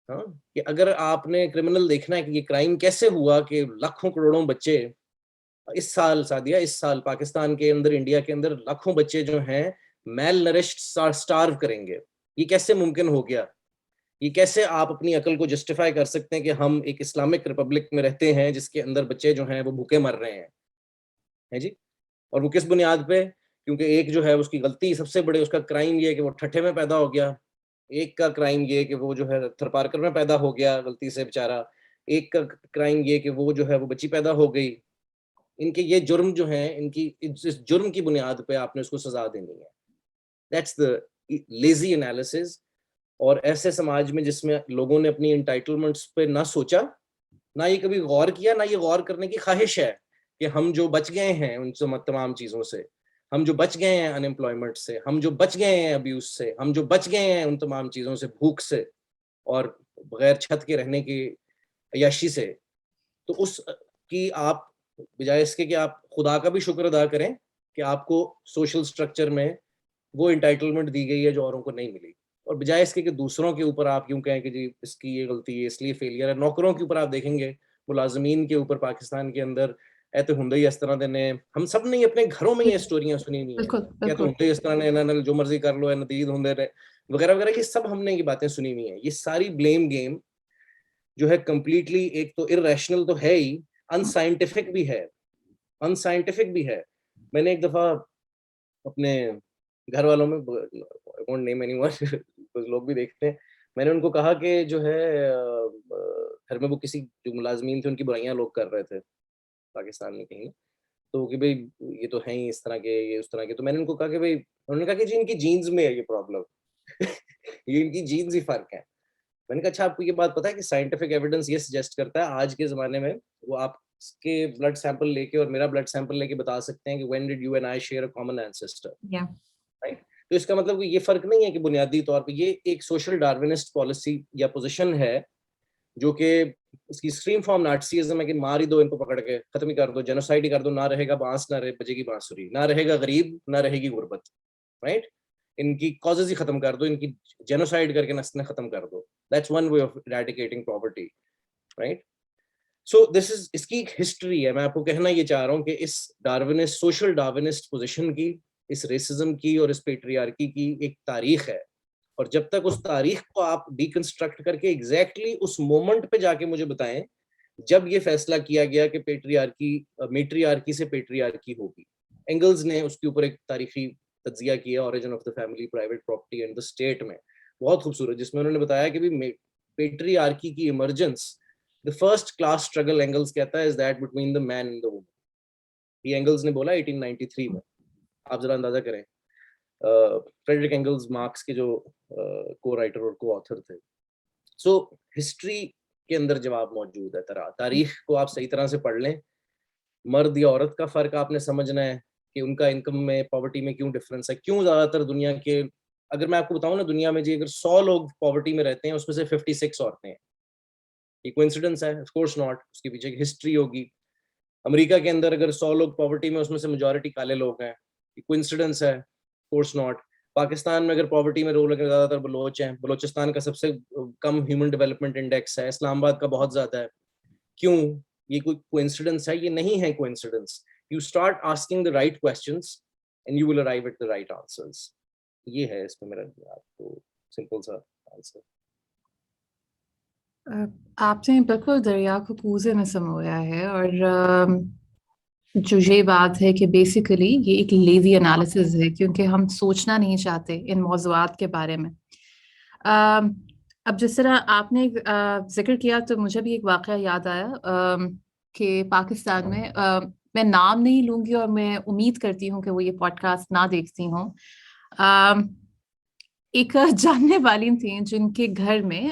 हाँ, कि अगर आपने क्रिमिनल देखना है कि ये क्राइम कैसे हुआ कि लाखों करोड़ों बच्चे इस साल पाकिस्तान के अंदर, इंडिया के अंदर लाखों बच्चे जो हैं मेल नरिश्ड स्टार्व करेंगे, ये कैसे मुमकिन हो गया? ये कैसे आप अपनी अकल को जस्टिफाई कर सकते हैं कि हम एक इस्लामिक रिपब्लिक में रहते हैं जिसके अंदर बच्चे जो हैं वो भूखे मर रहे हैं जी? और वो किस बुनियाद पे? क्योंकि एक जो है उसकी गलती सबसे बड़े उसका क्राइम ये है कि वो ठट्ठे में पैदा हो गया, एक का क्राइम ये कि वो जो है थरपारकर में पैदा हो गया गलती से बेचारा, एक का क्राइम ये कि वो जो है वो बच्ची पैदा हो गई। इनके ये जुर्म जो हैं, इनकी इस जुर्म की बुनियाद पे आपने उसको सजा देनी है। That's the lazy analysis. और ऐसे समाज में जिसमें लोगों ने अपनी एंटाइटलमेंट्स पे ना सोचा, ना ये कभी गौर किया, ना ये गौर करने की ख्वाहिश है कि हम जो बच गए हैं उन तमाम चीज़ों से, हम जो बच गए हैं अनएम्प्लॉयमेंट से, हम जो बच गए हैं अब्यूज से, हम जो बच गए हैं उन तमाम चीज़ों से, भूख से और बगैर छत के रहने की अय्याशी से, तो उस की आप बजाय इसके कि आप खुदा का भी शुक्र अदा करें कि आपको सोशल स्ट्रक्चर में वो एंटाइटलमेंट दी गई है जो औरों को नहीं मिली, और बजाय इसके कि दूसरों के ऊपर आप यूं कहें कि जी इसकी ये गलती है इसलिए फेलियर है। नौकरों के ऊपर आप देखेंगे, मुलाजमीन के ऊपर पाकिस्तान के अंदर ऐसे हुंदे ही इस तरह दे ने, हम सब ने अपने घरों में ये स्टोरियां सुनी हुई हैं, बिल्कुल क्या तो हुंदे इस तरह ने ना जो मर्जी कर लो, नदीद हुंदे ने वगैरह वगैरह, ये सब हमने ये बातें सुनी हुई हैं। ये सारी ब्लेम गेम जो है कंप्लीटली एक तो इररेशनल तो है ही, अनसाइंटिफिक भी है, अनसाइंटिफिक भी है। मैंने एक दफा अपने घर वालों में वोंट नेम एनीवन कुछ लोग भी देखते हैं, मैंने उनको कहा कि जो है घर में वो किसी जो मुलाजमीन थे उनकी बुराइयां लोग कर रहे थे पाकिस्तान में कहीं, तो कि भाई ये तो हैं ही इस तरह के, ये उस तरह के, तो मैंने उनको कहा कि भाई, उन्होंने कहा कि जी इनकी जीन्स में है ये प्रॉब्लम ये इनकी जीन्स ही फर्क है। मैंने कहा अच्छा आपको ये बात पता है कि साइंटिफिक एविडेंस ये सजेस्ट करता है आज के ज़माने में, वो आपके ब्लड सैंपल लेके और मेरा ब्लड सैंपल लेके बता सकते हैं कि when did you and I share a common ancestor, या राइट? तो इसका मतलब कि ये फ़र्क नहीं है कि बुनियादी तौर पे ये एक सोशल डार्विनिस्ट पॉलिसी या पोज़ीशन है जो कि इसकी एक्सट्रीम फॉर्म नाज़िज़्म है कि मार ही दो इनको पकड़ के, खत्म ही कर दो, जेनोसाइड ही कर दो, ना रहेगा बाँस, ना बजेगी बाँसुरी, ना रहेगा गरीब, ना रहेगी गुर्बत, राइट? इनकी कॉजेज़ ही खत्म कर दो, इनकी जेनोसाइड करके नस्लें खत्म कर दो। That's one way of eradicating poverty, right? So this is, इसकी एक हिस्ट्री है। मैं आपको कहना ये चाह रहा हूँ कि इस डार्विनिस्ट, सोशल डार्विनिस्ट पोज़ीशन की, इस रेसिज़्म की और इस पैट्रियार्की की एक तारीख है। और जब तक उस तारीख को आप डिकंस्ट्रक्ट करके एग्जैक्टली उस मोमेंट पे जाके मुझे बताएं जब ये फैसला किया गया कि पेट्रियार्की मेट्रियार्की से पेट्रियार्की होगी। एंगल्स ने उसके ऊपर एक तारीखी तज्जिया किया, origin of the family, private property and the state में, बहुत खूबसूरत, जिसमें उन्होंने बताया कि भी पेट्रियार्की की emergence, the first class struggle angles कहता है is that between the man and the woman. ये एंगल्स ने बोला 1893 में। आप जरा अंदाजा करें, फ्रेडरिक एंगल्स मार्क्स के जो को राइटर और को ऑथर थे। सो हिस्ट्री के अंदर जवाब मौजूद है। तारीख को आप सही तरह से पढ़ लें, मर्द या औरत का फ़र्क आपने समझना है कि उनका इनकम में, पॉवर्टी में क्यों डिफरेंस है, क्यों ज़्यादातर दुनिया के, अगर मैं आपको बताऊँ ना, दुनिया में जी अगर 100 लोग पॉवर्टी में रहते हैं उसमें से 56 औरतें हैं। ये कोइंसिडेंस है? ऑफ कोर्स नॉट, उसके पीछे एक हिस्ट्री होगी। अमेरिका के अंदर अगर 100 लोग पॉवर्टी में, उसमें से मेजॉरिटी काले लोग हैं, ये कोइंसिडेंस है? Course not. पाकिस्तान में अगर पॉवर्टी में लोग ज़्यादातर बलोच हैं, बलोचिस्तान का सबसे कम ह्यूमन डेवलपमेंट इंडेक्स है, इस्लामाबाद का बहुत ज़्यादा है। क्यों? ये कोई कोइंसिडेंस है? ये नहीं है coincidence. You start asking the right questions and you will arrive at the right answers. ये है इसमें मेरा आपको सिंपल सा आंसर। आपने बिल्कुल दरिया को कूजे में समोया है। और जो ये बात है कि बेसिकली ये एक लेजी एनालिसिस है, क्योंकि हम सोचना नहीं चाहते इन मौज़ूआत के बारे में। अब जिस तरह आपने जिक्र किया, तो मुझे भी एक वाक़या याद आया कि पाकिस्तान में, मैं नाम नहीं लूँगी और मैं उम्मीद करती हूँ कि वो ये पॉडकास्ट ना देखती हों। एक जानने वाली थी जिनके घर में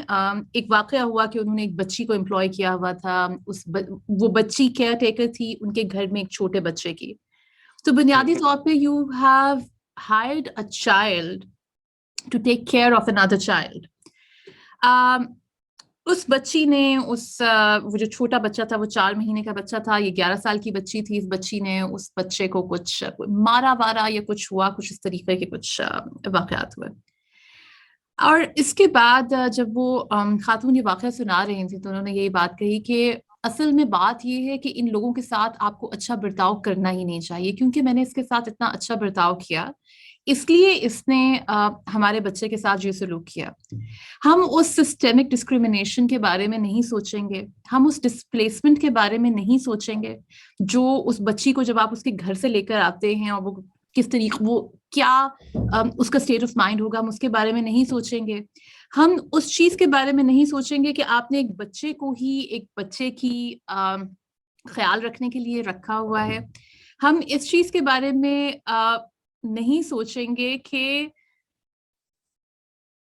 एक वाक़या हुआ कि उन्होंने एक बच्ची को एम्प्लॉय किया हुआ था। वो बच्ची केयर टेकर थी उनके घर में एक छोटे बच्चे की। तो बुनियादी तौर पे you have hired a child to take care of another child. उस बच्ची ने वो जो छोटा बच्चा था, वो 4 महीने का बच्चा था, ये 11 साल की बच्ची थी। इस बच्ची ने उस बच्चे को कुछ मारा वारा या कुछ हुआ, कुछ इस तरीके के कुछ वाक़यात हुए। और इसके बाद जब वो खातून ये वाक़या सुना रही थी, तो उन्होंने यही बात कही कि असल में बात ये है कि इन लोगों के साथ आपको अच्छा बर्ताव करना ही नहीं चाहिए, क्योंकि मैंने इसके साथ इतना अच्छा बर्ताव किया, इसलिए इसने हमारे बच्चे के साथ ये सलूक किया। हम उस सिस्टेमिक डिस्क्रिमिनेशन के बारे में नहीं सोचेंगे, हम उस डिस्प्लेसमेंट के बारे में नहीं सोचेंगे, जो उस बच्ची को जब आप उसके घर से लेकर आते हैं और वो किस तरीके, वो क्या उसका स्टेट ऑफ माइंड होगा, हम उसके बारे में नहीं सोचेंगे। हम उस चीज़ के बारे में नहीं सोचेंगे कि आपने एक बच्चे को ही एक बच्चे की ख्याल रखने के लिए रखा हुआ है। हम इस चीज़ के बारे में नहीं सोचेंगे कि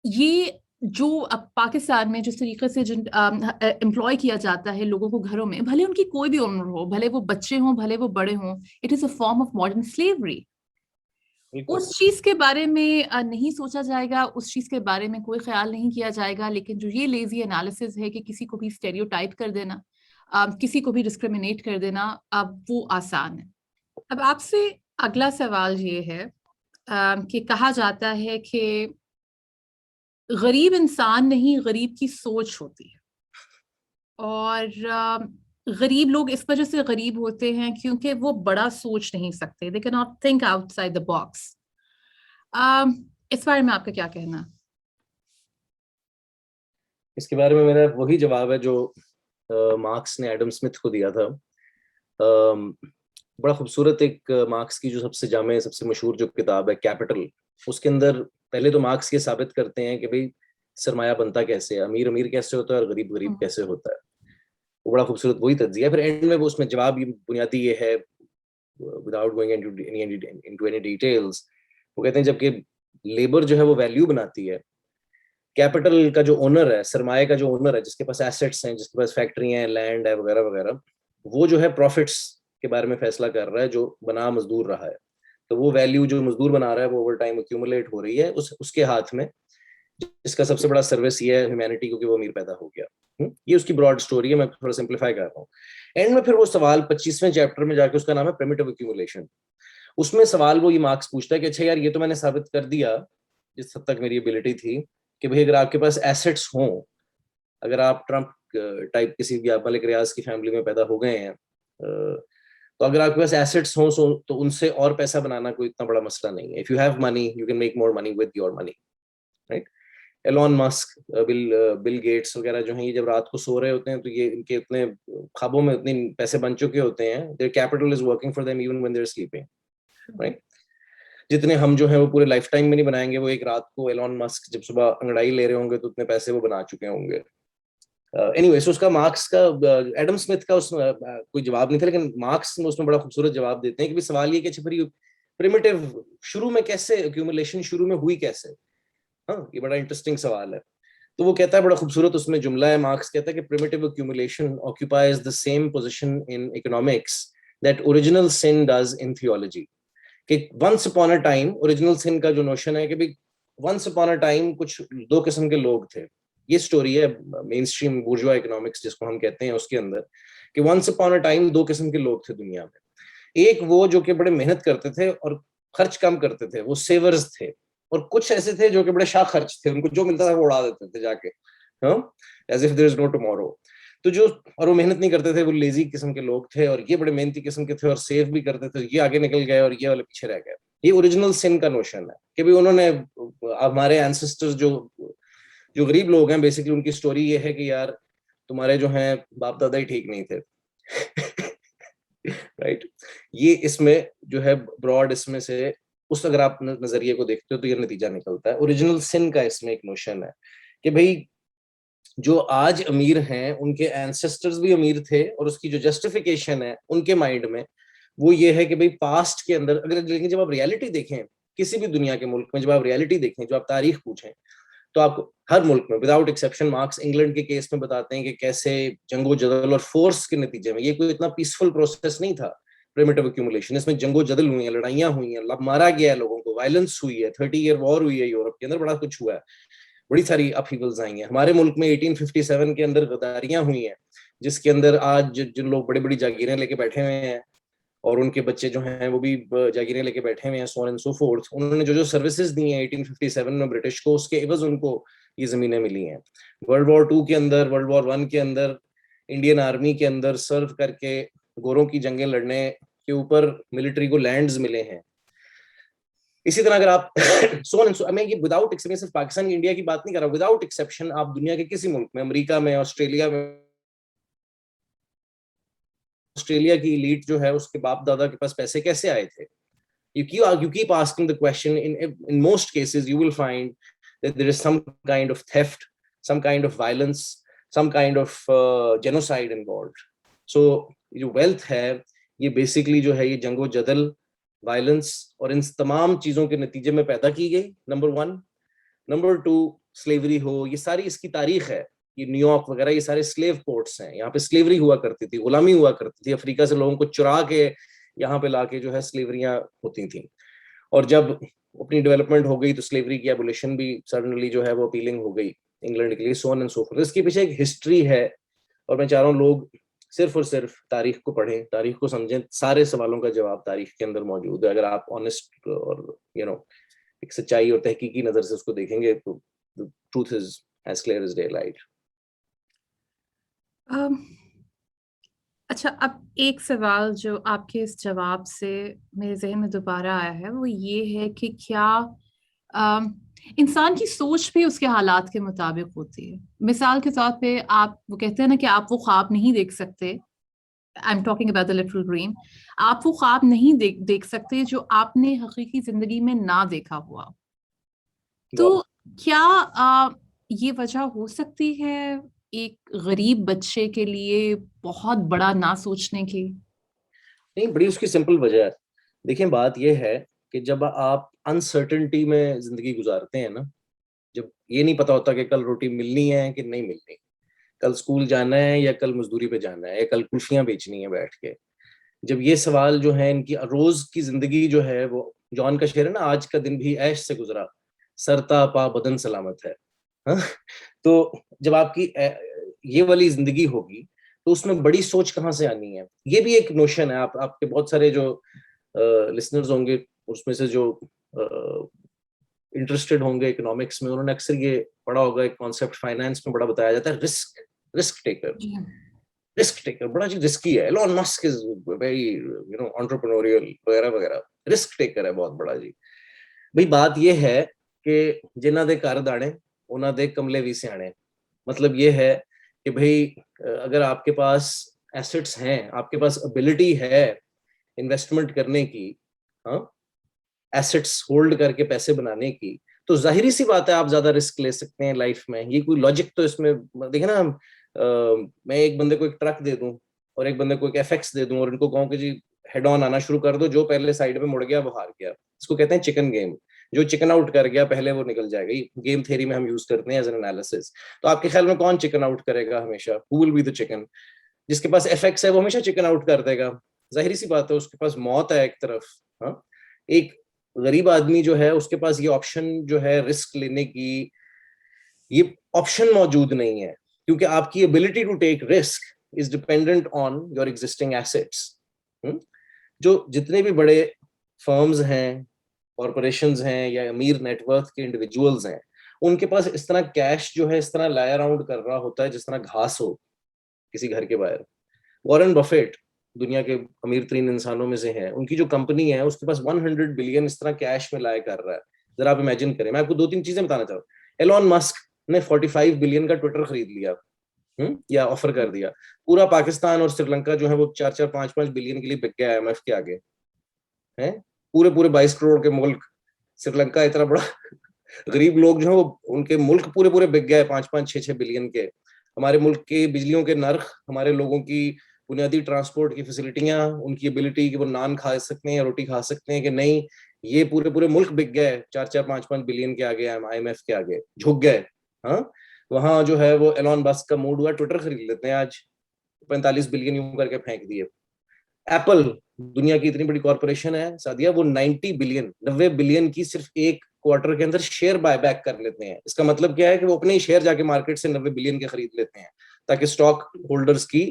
ये जो अब पाकिस्तान में जिस तरीके से जिन एम्प्लॉय किया जाता है लोगों को घरों में, भले उनकी कोई भी उम्र हो, भले वो बच्चे हों, भले वो बड़े हों, it is a form of modern slavery. उस चीज़ के बारे में नहीं सोचा जाएगा, उस चीज़ के बारे में कोई ख्याल नहीं किया जाएगा। लेकिन जो ये लेज़ी एनालिसिस है कि किसी को भी स्टेरियोटाइप कर देना, किसी को भी डिस्क्रिमिनेट कर देना, अब वो आसान है। अब आपसे अगला सवाल ये है कि कहा जाता है कि गरीब इंसान नहीं, गरीब की सोच होती है। और गरीब लोग इस वजह से गरीब होते हैं क्योंकि वो बड़ा सोच नहीं सकते, they can not think outside the box. इस बारे में आपका क्या कहना? इसके बारे में मेरा वही जवाब है जो मार्क्स ने एडम स्मिथ को दिया था। बड़ा खूबसूरत एक मार्क्स की जो सबसे जामे, सबसे मशहूर जो किताब है कैपिटल, उसके अंदर पहले तो मार्क्स ये साबित करते हैं कि भाई सरमाया बनता कैसे है, अमीर अमीर कैसे होता है और गरीब गरीब कैसे होता है। वो बड़ा खूबसूरत वही तज्जिया। फिर एंड में वो उसमें जवाब बुनियादी ये है, without going into any details, वो कहते हैं जबकि लेबर जो है वो वैल्यू बनाती है, कैपिटल का जो ओनर है, सरमाए का जो ओनर है, जिसके पास एसेट्स हैं, जिसके पास फैक्ट्रियां हैं, लैंड है वगैरह वगैरह, वो जो है प्रॉफिट्स के बारे में फैसला कर रहा है, जो बना मजदूर रहा है। तो वो वैल्यू जो मजदूर बना रहा है वो ओवर टाइम एक्यूमुलेट हो रही है उसके हाथ में, जिसका सबसे बड़ा सर्विस ये है ह्यूमैनिटी, क्योंकि वो अमीर पैदा हो गया। ये उसकी ब्रॉड स्टोरी है, मैं थोड़ा सिंप्लीफाई कर रहा हूँ। एंड में फिर वो सवाल 25वें चैप्टर में जाके, उसका नाम है प्रिमिटिव एक्यूमुलेशन, उसमें सवाल वो ये मार्क्स पूछता है कि अच्छा यार, ये तो मैंने साबित कर दिया जिस हद तक मेरी एबिलिटी थी कि भाई अगर आपके पास एसेट्स हों, अगर आप ट्रम्प टाइप किसी भी मलिक रियाज की फैमिली में पैदा हो गए हैं, तो अगर आपके पास एसेट्स हों तो उनसे और पैसा बनाना कोई इतना बड़ा मसला नहीं है। If you have money you can make more money with your money, right. Elon Musk, Bill Gates वगैरह जो हैं, ये जब रात को सो रहे होते हैं तो ये इनके इतने ख्वाबों में इतने पैसे बन चुके होते हैं, their capital is working for them even when they are sleeping, right. जितने हम जो है वो पूरे लाइफ टाइम में नहीं बनाएंगे, वो एक रात को एलॉन मस्क जब सुबह अंगड़ाई ले रहे होंगे तो उतने पैसे वो बना चुके होंगे। एनीवेज, उसका मार्क्स का, एडम स्मिथ का उसमें कोई जवाब नहीं था, लेकिन मार्क्स में उसमें बड़ा खूबसूरत जवाब देते हैं कि सवाल ये कि फिर प्रिमिटिव शुरू में कैसे, एक्यूमुलेशन शुरू में हुई कैसे। हाँ, ये बड़ा इंटरेस्टिंग सवाल है। तो वो कहता है, बड़ा खूबसूरत उसमें जुमला है, मार्क्स कहता है कि primitive accumulation occupies the same position in economics that original sin does in theology. कि once upon a time, original sin का जो नोशन है कि भाई वंस अपॉन अ टाइम कुछ दो किस्म के लोग थे। ये स्टोरी है मेन स्ट्रीम बुर्जुआ इकोनॉमिक्स जिसको हम कहते हैं, उसके अंदर कि वंस अपॉन अ टाइम दो किस्म के लोग थे दुनिया में। एक वो जो कि बड़े मेहनत करते थे और खर्च कम करते थे, वो सेवर्स थे। और कुछ ऐसे थे जो कि बड़े शाह खर्च थे, उनको जो मिलता था वो उड़ा देते थे जाके, as if there is no tomorrow. तो जो, और वो मेहनत नहीं करते थे, वो लेजी किस्म के लोग थे। और ये बड़े मेहनती किस्म के थे और सेव भी करते थे, ये आगे निकल गए और ये वाले पीछे रह गए। ये ओरिजिनल सिन का नोशन है कि भाई उन्होंने, हमारे एंसेस्टर्स जो जो गरीब लोग हैं, बेसिकली उनकी स्टोरी ये है कि यार तुम्हारे जो हैं बाप दादा ही ठीक नहीं थे। राइट ये इसमें जो है ब्रॉड, इसमें से उस, अगर आप नजरिए को देखते हो तो ये नतीजा निकलता है। ओरिजिनल सिन का इसमें एक नोशन है कि भाई जो आज अमीर हैं उनके एंसेस्टर्स भी अमीर थे, और उसकी जो जस्टिफिकेशन है उनके माइंड में वो ये है कि भाई पास्ट के अंदर, अगर लेकिन जब आप रियलिटी देखें किसी भी दुनिया के मुल्क में, जब आप रियलिटी देखें, जो आप तारीख पूछें, तो आपको हर मुल्क में विदाउट एक्सेप्शन, मार्क्स इंग्लैंड के केस में बताते हैं कि कैसे जंगो जदल और फोर्स के नतीजे में, ये कोई इतना पीसफुल प्रोसेस नहीं था प्रिमिटिव एक्यूमुलेशन। इसमें जंगो जदल हुई है, लड़ाइयां हुई हैं, मारा गया है लोगों को, वायलेंस हुई है, 30 ईयर वॉर हुई है यूरोप के अंदर, बड़ा कुछ हुआ है। بڑی ساری اپہیولز آئی ہیں. ہمارے ملک میں 1857 کے اندر غداریاں ہوئی ہیں جس کے اندر آج جن لوگ بڑی بڑی جاگیریں لے کے بیٹھے ہوئے ہیں اور ان کے بچے جو ہیں وہ بھی جاگیریں لے کے بیٹھے ہوئے ہیں, سو آن اینڈ سو فورتھ, انہوں نے جو سروسز دی ہیں 1857 میں برٹش کو, اس کے عوض ان کو یہ زمینیں ملی ہیں. ورلڈ وار 2 کے اندر, ورلڈ وار 1 کے اندر انڈین آرمی کے اندر سرو کر کے گوروں کی جنگیں لڑنے کے اوپر ملٹری کو لینڈز ملے ہیں. اسی طرح اگر آپ میں یہ وداؤٹ ایکسیپشن, صرف پاکستان انڈیا کی بات نہیں کر رہا, وداؤٹ ایکسیپشن آپ دنیا کے کسی ملک میں, امریکہ میں, آسٹریلیا میں, آسٹریلیا کی ایلیٹ جو ہے اس کے باپ دادا کے پاس پیسے کیسے آئے تھے؟ You keep asking the question, in most cases you will find that there is some kind of theft, some kind of violence, some kind of genocide involved. So جو wealth ہے یہ basically جو ہے یہ جنگ و جدل, وائلنس اور ان تمام چیزوں کے نتیجے میں پیدا کی گئی, نمبر 1. نمبر 2, سلیوری ہو, یہ ساری اس کی تاریخ ہے. یہ نیو یارک وغیرہ یہ سارے سلیو پورٹس ہیں, یہاں پہ سلیوری ہوا کرتی تھی, غلامی ہوا کرتی تھی, افریقہ سے لوگوں کو چرا کے یہاں پہ لا کے جو ہے سلیوریاں ہوتی تھیں. اور جب اپنی ڈیولپمنٹ ہو گئی تو سلیوری کی ایبولیشن بھی سڈنلی جو ہے وہ اپیلنگ ہو گئی انگلینڈ کے لیے, سو آن اینڈ سو فورتھ. اس کے پیچھے ایک ہسٹری ہے اور میں چاہ رہا ہوں لوگ صرف اور صرف تاریخ کو پڑھیں, تاریخ کو سمجھیں. سارے سوالوں کا جواب تاریخ کے اندر موجود ہے. اگر آپ آنےسٹ اور ایک سچائی اور تحقیقی نظر سے اس کو دیکھیں گے تو truth is as clear as day light. اچھا, اب ایک سوال جو آپ کے اس جواب سے میرے ذہن میں دوبارہ آیا ہے وہ یہ ہے کہ کیا انسان کی سوچ بھی اس کے حالات کے مطابق ہوتی ہے؟ مثال کے طور پہ آپ وہ کہتے ہیں نا کہ آپ وہ خواب نہیں دیکھ سکتے, I'm talking about the literal dream, آپ وہ خواب نہیں دیکھ سکتے جو آپ نے حقیقی زندگی میں نہ دیکھا ہوا. تو کیا یہ وجہ ہو سکتی ہے ایک غریب بچے کے لیے بہت بڑا نہ سوچنے کی؟ نہیں, بڑی اس کی سمپل وجہ ہے. دیکھیں بات یہ ہے کہ جب آپ انسرٹنٹی میں زندگی گزارتے ہیں نا, جب یہ نہیں پتا ہوتا کہ کل روٹی ملنی ہے کہ نہیں ملنی, کل اسکول جانا ہے یا کل مزدوری پہ جانا ہے یا کل کلفیاں بیچنی ہے بیٹھ کے, جب یہ سوال جو ہے ان کی روز کی زندگی جو ہے وہ جان کا شعر ہے نا, آج کا دن بھی عیش سے گزرا, سرتا پا بدن سلامت ہے. تو جب آپ کی یہ والی زندگی ہوگی تو اس میں بڑی سوچ کہاں سے آنی ہے؟ یہ بھی ایک نوشن ہے. آپ کے بہت سارے جو لسنرز ہوں گے اس میں سے جو انٹرسٹڈ ہوں گے اکنامکس میں, انہوں نے اکثر یہ پڑھا ہوگا, ایک کانسیپٹ فائنانس میں بڑا بتایا جاتا ہے, رسک ٹیکر. رسک ٹیکر بڑا چیز رسکی ہے. Elon Musk is very entrepreneurial وغیرہ وغیرہ, رسک ٹیکر ہے بہت بڑا جی. بھائی بات یہ ہے کہ جنہ دے گھر داڑے انہاں دے کملے بھی سیانے. مطلب یہ ہے کہ بھائی اگر آپ کے پاس ایسٹس ہیں, آپ کے پاس ابیلٹی ہے انویسٹمنٹ کرنے کی, ہاں ایسٹس ہولڈ کر کے پیسے بنانے کی, تو ظاہری سی بات ہے آپ زیادہ رسک لے سکتے ہیں لائف میں. یہ کوئی لاجک تو اس میں دیکھیں نا, میں ایک بندے کو ایک ٹرک دے دوں اور ایک بندے کو ایک ایف ایکس دے دوں اور ان کو کہوں کہ جی ہیڈ آن آنا شروع کر دو, جو پہلے سائڈ میں مڑ گیا وہ ہار گیا. اس کو کہتے ہیں چکن گیم, جو چکن آؤٹ کر گیا پہلے وہ نکل جائے گا. گیم تھیوری میں ہم یوز کرتے ہیں ایز این انالیسس. تو آپ کے خیال میں کون چکن آؤٹ کرے گا ہمیشہ؟ ہو ول بی دی چکن؟ جس کے پاس ایف ایکس ہے وہ ہمیشہ چکن آؤٹ کر دے گا. ظاہری سی بات ہے, اس کے پاس موت ہے ایک طرف. ہاں, ایک غریب آدمی جو ہے اس کے پاس یہ آپشن جو ہے رسک لینے کی, یہ آپشن موجود نہیں ہے, کیونکہ آپ کی ability to take risk is dependent on your existing assets. جو جتنے بھی بڑے فرمز ہیں, کارپوریشنز ہیں یا امیر نیٹ ورتھ کے انڈیویجولز ہیں, ان کے پاس اس طرح کیش جو ہے اس طرح لائی اراؤنڈ کر رہا ہوتا ہے جس طرح گھاس ہو کسی گھر کے باہر. وارن بفیٹ دنیا کے امیر ترین انسانوں میں سے ہیں, ان کی جو کمپنی ہے اس کے پاس 100 بلین اس طرح کیش میں لائے کر رہا ہے. ذرا آپ امیجن کریں. میں آپ کو 2-3 چیزیں بتانا چاہوں. ایلون مسک نے 45 بلین کا ٹویٹر خرید لیا یا آفر کر دیا. پورا پاکستان اور سری لنکا جو ہے وہ 4-4, 5-5 بلین کے لیے بک گیا IMF کے آگے. پورے 22 کروڑ کے ملک سری لنکا اتنا بڑا, غریب لوگ جو ہیں وہ ان کے ملک پورے بک گئے 5-5, 6-6 بلین کے. ہمارے ملک کے بجلیوں کے نرخ, ہمارے لوگوں کی بنیادی ٹرانسپورٹ کی فیسلٹیاں, ان کی ایبلٹی کہ وہ نان کھا سکتے ہیں یا روٹی کھا سکتے ہیں کہ نہیں, یہ پورے ملک بک گئے 4-4, 5-5 بلین کے آگے, IMF کے آگے جھک گئے. ہاں, وہاں جو ہے وہ ایلون مسک کا موڈ ہوا ٹویٹر خرید لیتے ہیں آج, 45 بلین یوں کر کے پھینک دیے. ایپل دنیا کی اتنی بڑی کارپوریشن ہے سعدیہ, وہ 90 بلین کی صرف ایک क्वार्टर के अंदर शेयर बाय बैक कर लेते हैं. इसका मतलब क्या है कि वो अपने ही शेयर जाके मार्केट से 90 बिलियन के खरीद लेते हैं ताकि स्टॉक होल्डर्स की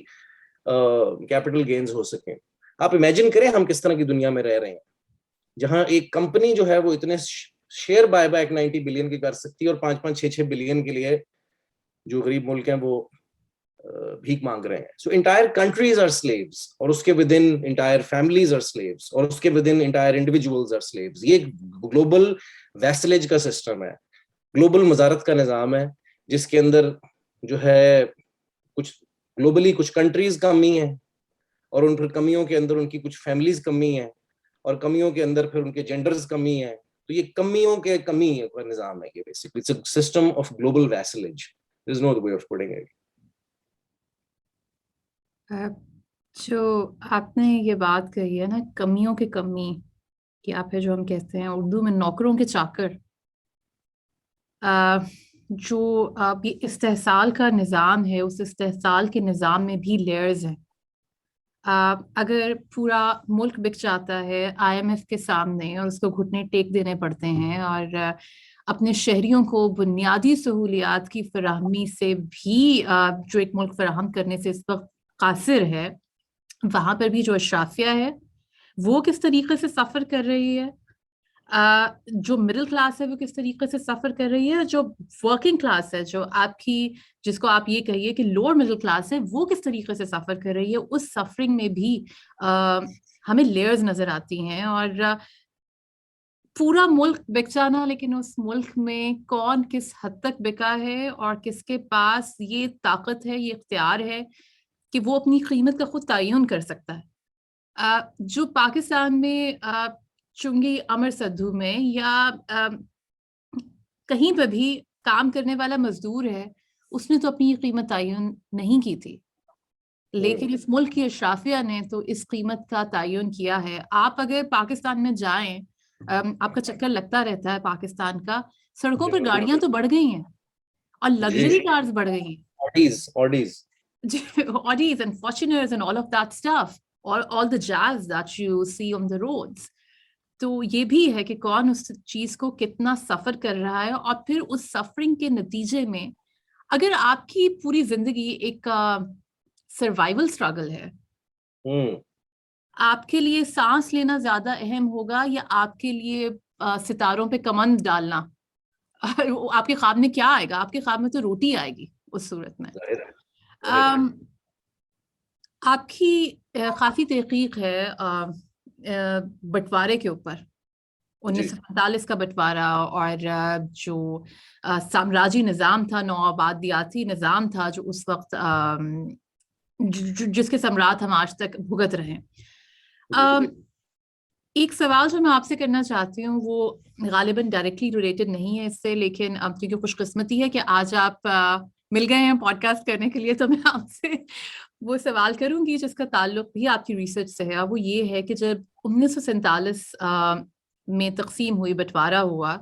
कैपिटल गेन्स हो सके. आप इमेजिन करें हम किस तरह की दुनिया में रह रहे हैं जहां एक कंपनी जो है वो इतने शेयर बाय बैक 90 बिलियन की कर सकती है और 5-5, 6-6 बिलियन के लिए जो गरीब मुल्क हैं वो भीख मांग रहे हैं. So entire countries are slaves, और उसके within entire families are slaves, और उसके within entire individuals are slaves. ये ग्लोबल वैसलेज का सिस्टम है, ग्लोबल मजारत का निजाम है, जिसके अंदर जो है कुछ ग्लोबली कुछ कंट्रीज कमी है, और उन फिर कमियों के अंदर उनकी कुछ फैमिलीज कमी है, और कमियों के अंदर फिर उनके जेंडर्स कमी है. तो ये कमियों के कमी का निजाम है ये. Basically it's a system of global vassalage. There is no other way of putting it. जो आपने ये बात कही है ना, कमियों की कमी, या फिर जो हम कहते हैं उर्दू में नौकरों के चाकर, जो ये इस्तेहसाल का निज़ाम है, उस इस्तेहसाल के निज़ाम में भी लेयर्स हैं. अगर पूरा मुल्क बिक जाता है IMF के सामने और उसको घुटने टेक देने पड़ते हैं, और अपने शहरियों को बुनियादी सहूलियात की फराहमी से भी जो एक मुल्क फराहम करने से इस वक्त कासिर है, वहाँ पर भी जो अशराफिया है वो किस तरीके से सफ़र कर रही है, जो मिडिल क्लास है वो किस तरीके से सफ़र कर रही है, जो वर्किंग क्लास है, जो आपकी, जिसको आप ये कहिए कि लोअर मिडिल क्लास है, वो किस तरीके से सफ़र कर रही है. उस सफरिंग में भी हमें लेयर्स नज़र आती हैं. और पूरा मुल्क बिक जाना, लेकिन उस मुल्क में कौन किस हद तक बिका है और किसके पास ये ताकत है, ये इख्तियार है कि वो अपनी कीमत का खुद तयन कर सकता है. जो पाकिस्तान में चुंगी अमर सद्दू में या कहीं पर भी काम करने वाला मजदूर है, उसने तो अपनी कीमत तयन नहीं की थी, लेकिन इस मुल्क की अशराफिया ने तो इस कीमत का तयन किया है. आप अगर पाकिस्तान में जाएं, आपका चक्कर लगता रहता है पाकिस्तान का, सड़कों पर गाड़ियां तो बढ़ गई हैं और लग्जरी कार्स बढ़ गई हैं. Audis. Audis and Fortuners and all of that stuff, all the jazz that you see on the roads. तो ये भी है कि कौन उस चीज को कितना सफर कर रहा है, और फिर उस सफरिंग के नतीजे में अगर आपकी पूरी जिंदगी एक सर्वाइवल स्ट्रगल है, आपके लिए सांस लेना ज्यादा अहम होगा या आपके लिए सितारों पे कमंद डालना? आपके ख्वाब में क्या आएगा? आपके ख्वाब में तो रोटी आएगी उस सूरत में. आपकी काफी तहकीक है बंटवारे के ऊपर, 1947 का बंटवारा, और जो साम्राज्य निज़ाम था, नौआबादियाती निज़ाम था, जो उस वक्त जिसके सम्राट हम आज तक भुगत रहे हैं. एक सवाल जो मैं आपसे करना चाहती हूँ वो गालिबन डायरेक्टली रिलेटेड नहीं है इससे, लेकिन अब क्योंकि खुशकिस्मती है कि आज आप मिल गए हैं पॉडकास्ट करने के लिए, तो मैं आपसे वो सवाल करूंगी जिसका ताल्लुक भी आपकी रिसर्च से है. वो ये है कि जब 1947 में तकसीम हुई, बंटवारा हुआ,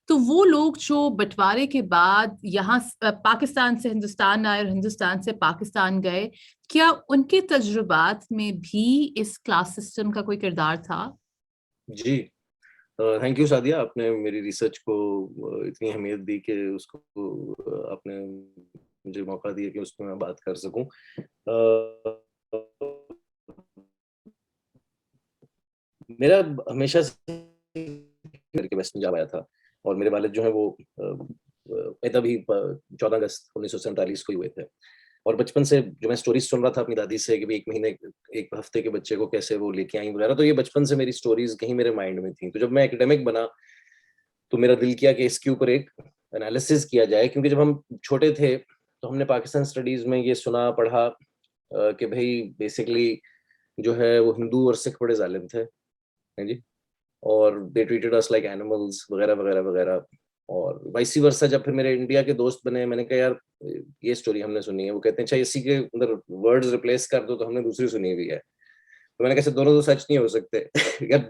तो वो लोग जो बंटवारे के बाद यहाँ पाकिस्तान से हिंदुस्तान आए और हिंदुस्तान से पाकिस्तान गए, क्या उनके तजुर्बात में भी इस क्लास सिस्टम का कोई किरदार था? जी, थैंक यू सादिया, आपने मेरी रिसर्च को इतनी अहमियत दी कि उसको आपने मुझे मौका दिया कि उस पर मैं बात कर सकूं. मेरा हमेशा से करके वेस्ट पंजाब आया था, और मेरे वालिद जो है वो पैदा भी 14 अगस्त 1947 को ही हुए थे. और बचपन से जो मैं स्टोरीज सुन रहा था अपनी दादी से कि भाई 1 महीने 1 हफ्ते के बच्चे को कैसे वो लेके आई वगैरह, तो ये बचपन से मेरी स्टोरीज कहीं मेरे माइंड में थी. तो जब मैं एकेडमिक बना तो मेरा दिल किया कि इसके ऊपर एक एनालिसिस किया जाए, क्योंकि जब हम छोटे थे तो हमने पाकिस्तान स्टडीज में ये सुना पढ़ा कि भाई बेसिकली जो है वो हिंदू और सिख बड़े जालिम थे, हैं जी, और they treated us like animals वगैरह वगैरह वगैरह. और वाइसी वर्सा जब फिर मेरे इंडिया के दोस्त बने, मैंने कहा यार ये स्टोरी हमने सुनी है. वो कहते हैं अच्छा इसी के अंदर वर्ड्स रिप्लेस कर दो, तो हमने दूसरी सुनी हुई है. तो मैंने कहा दोनों तो सच नहीं हो सकते.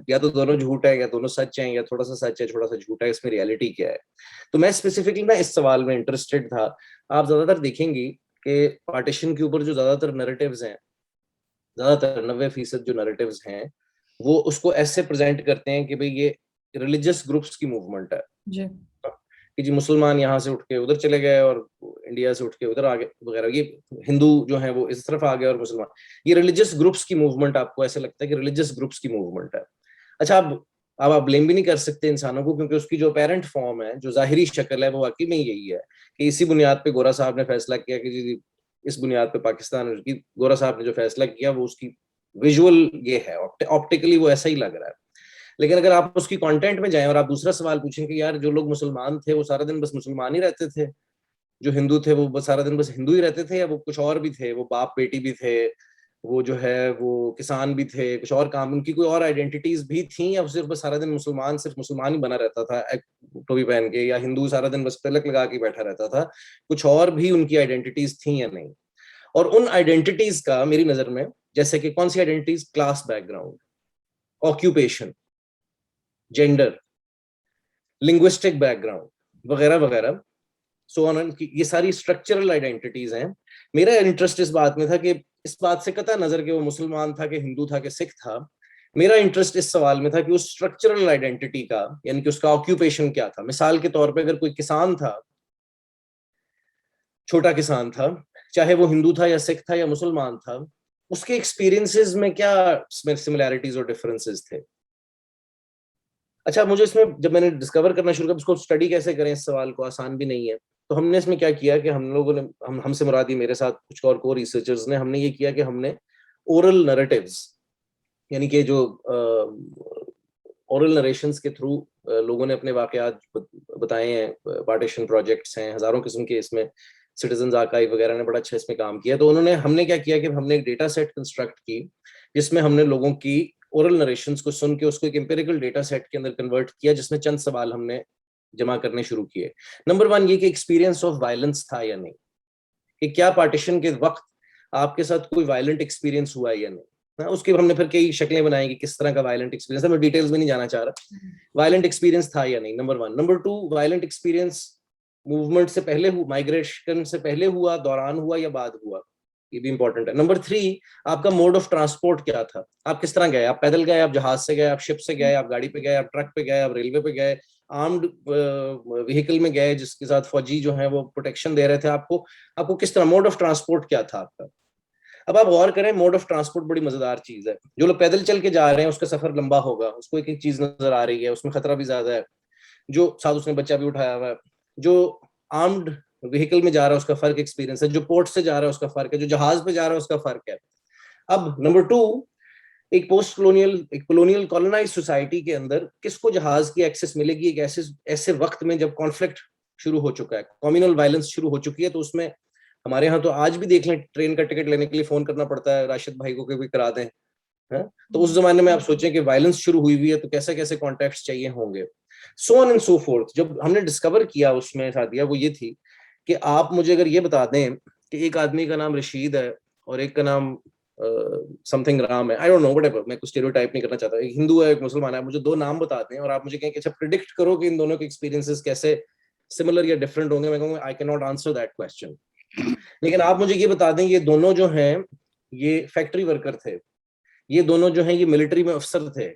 या तो दोनों झूठ है, या दोनों सच हैं, या थोड़ा सा सच है थोड़ा सा झूठ है. इसमें रियलिटी क्या है? तो मैं स्पेसिफिकली ना इस सवाल में इंटरेस्टेड था. आप ज्यादातर देखेंगी कि पार्टीशन के ऊपर जो ज्यादातर नैरेटिव्स हैं, ज्यादातर 90% जो नैरेटिव्स हैं, वो उसको ऐसे प्रेजेंट करते हैं कि भाई ये रिलीजियस ग्रुप्स की मूवमेंट है जी कि जी मुसलमान यहाँ से उठ के उधर चले गए और इंडिया से उठ के उधर आ गए वगैरह, ये हिंदू जो है वो इस तरफ आ गए और मुसलमान, ये रिलीजियस ग्रुप्स की मूवमेंट, आपको ऐसे लगता है कि रिलीजियस ग्रुप्स की मूवमेंट है। अच्छा, अब आप ब्लेम भी नहीं कर सकते इंसानों को, क्योंकि उसकी जो अपेरेंट फॉर्म है, जो जाहिरी शक्ल है, वो वाकई में यही है कि इसी बुनियाद पे गोरा साहब ने फैसला किया कि जी इस बुनियाद पे पाकिस्तान की, गोरा साहब ने जो फैसला किया वो उसकी विजुअल ये है, ऑप्टिकली वो ऐसा ही लग रहा है। लेकिन अगर आप उसकी कंटेंट में जाएं और आप दूसरा सवाल पूछें कि यार जो लोग मुसलमान थे वो सारा दिन बस मुसलमान ही रहते थे, जो हिंदू थे वो बस सारा दिन बस हिंदू ही रहते थे, या वो कुछ और भी थे, वो बाप बेटी भी थे, वो जो है वो किसान भी थे, कुछ और काम, उनकी कोई और आइडेंटिटीज भी थी, या सिर्फ बस सारा दिन मुसलमान सिर्फ मुसलमान ही बना रहता था टोपी पहन के, या हिंदू सारा दिन बस तिलक लगा के बैठा रहता था, कुछ और भी उनकी आइडेंटिटीज थी या नहीं। और उन आइडेंटिटीज का मेरी नजर में, जैसे कि कौन सी identities, class background, occupation, gender, linguistic background वगैरह वगैरह, सो ऑन, ये सारी स्ट्रक्चरल आइडेंटिटीज हैं। मेरा इंटरेस्ट इस बात में था कि इस बात से कतई नजर कि वो मुसलमान था कि हिंदू था कि सिख था, मेरा इंटरेस्ट इस सवाल में था कि उस स्ट्रक्चरल आइडेंटिटी का, यानी कि उसका ऑक्यूपेशन क्या था। मिसाल के तौर पे अगर कोई किसान था, छोटा किसान था, चाहे वो हिंदू था या सिख था या मुसलमान था, उसके एक्सपीरियंसेस में क्या सिमिलैरिटीज और डिफरेंसेस थे। अच्छा, मुझे इसमें जब मैंने डिस्कवर करना शुरू किया इसको स्टडी कैसे करें, इस सवाल को, आसान भी नहीं है, तो हमने इसमें क्या किया कि हम लोगों ने, हमसे मुरादी मेरे साथ कुछ और को रिसर्चर्स ने, हमने ये किया कि हमने ओरल नरेटिव्स, यानी कि जो ओरल नरेशंस के थ्रू लोगों ने अपने वाकयात बताए हैं, पार्टीशन प्रोजेक्ट्स हैं हजारों किस्म के, इसमें सिटीजन आर्काइव वगैरह ने बड़ा अच्छा इसमें काम किया। तो उन्होंने, हमने क्या किया कि हमने एक डेटा सेट कंस्ट्रक्ट की जिसमें हमने लोगों की ओरल नरेशंस को सुन के उसको एक एम्पिरिकल डेटा सेट के अंदर कन्वर्ट किया, जिसमें चंद सवाल हमने जमा करने शुरू किए। नंबर 1 ये कि एक्सपीरियंस ऑफ वायलेंस था या नहीं, कि क्या पार्टीशन के वक्त आपके साथ कोई वायलेंट एक्सपीरियंस हुआ है या नहीं। उसके हमने फिर कई शक्लें बनाई कि किस तरह का वायलेंट एक्सपीरियंस है, मैं डिटेल्स में नहीं जाना चाह रहा, वायलेंट एक्सपीरियंस था या नहीं, number 1। Number 2, violent experience movement से पहले हुआ, माइग्रेशन से पहले हुआ, दौरान हुआ या बाद हुआ, ये भी इंपॉर्टेंट है। नंबर 3, आपका मोड ऑफ ट्रांसपोर्ट क्या था, आप किस तरह गए, आप पैदल गए, आप जहाज से गए, आप शिप से गए, आप गाड़ी पे गए, आप ट्रक पे गए, आप रेलवे पे गए, आर्म्ड व्हीकल में गए जिसके साथ फौजी जो है वो प्रोटेक्शन दे रहे थे आपको, आपको किस तरह, मोड ऑफ ट्रांसपोर्ट क्या था आपका। अब आप गौर करें, मोड ऑफ ट्रांसपोर्ट बड़ी मजेदार चीज है। जो लोग पैदल चल के जा रहे हैं उसका सफर लंबा होगा, उसको एक एक चीज नजर आ रही है, उसमें खतरा भी ज्यादा है, जो साथ उसने बच्चा भी उठाया हुआ है, जो आर्म्ड व्हीकल में जा रहा है उसका फर्क एक्सपीरियंस है, जो पोर्ट से जा रहा है उसका फर्क है, जो जहाज पे जा रहा है उसका फर्क है। अब नंबर 2, एक पोस्ट कॉलोनियल, एक कॉलोनियल कॉलोनाइज सोसाइटी के अंदर किसको जहाज की एक्सेस मिलेगी एक ऐसे वक्त में जब कॉन्फ्लिक्ट शुरू हो चुका है, कम्युनल वायलेंस शुरू हो चुकी है। तो उसमें हमारे यहाँ तो आज भी देख लें, ट्रेन का टिकट लेने के लिए फोन करना पड़ता है, राशिद भाई को भी करा दें, है? तो उस जमाने में आप सोचें कि वायलेंस शुरू हुई हुई है तो कैसे कैसे कॉन्टेक्ट्स चाहिए होंगे, so on and so fourth. जब हमने डिस्कवर किया उसमें सादिया, वो ये थी कि आप मुझे अगर ये बता दें कि एक आदमी का नाम रशीद है और एक का नाम समथिंग राम है, आई डोंट नो, व्हाटएवर, मैं कुछ स्टीरियोटाइप नहीं करना चाहता, एक हिंदू है एक मुसलमान है, मुझे दो नाम बता दें और आप मुझे कहें कि अच्छा प्रिडिक्ट करो कि इन दोनों के एक्सपीरियंसेस कैसे सिमिलर या डिफरेंट होंगे, मैं कहूँगा I can not answer that question. लेकिन आप मुझे ये बता दें, ये दोनों जो हैं ये फैक्ट्री वर्कर थे, ये दोनों जो हैं ये मिलिट्री में अफसर थे,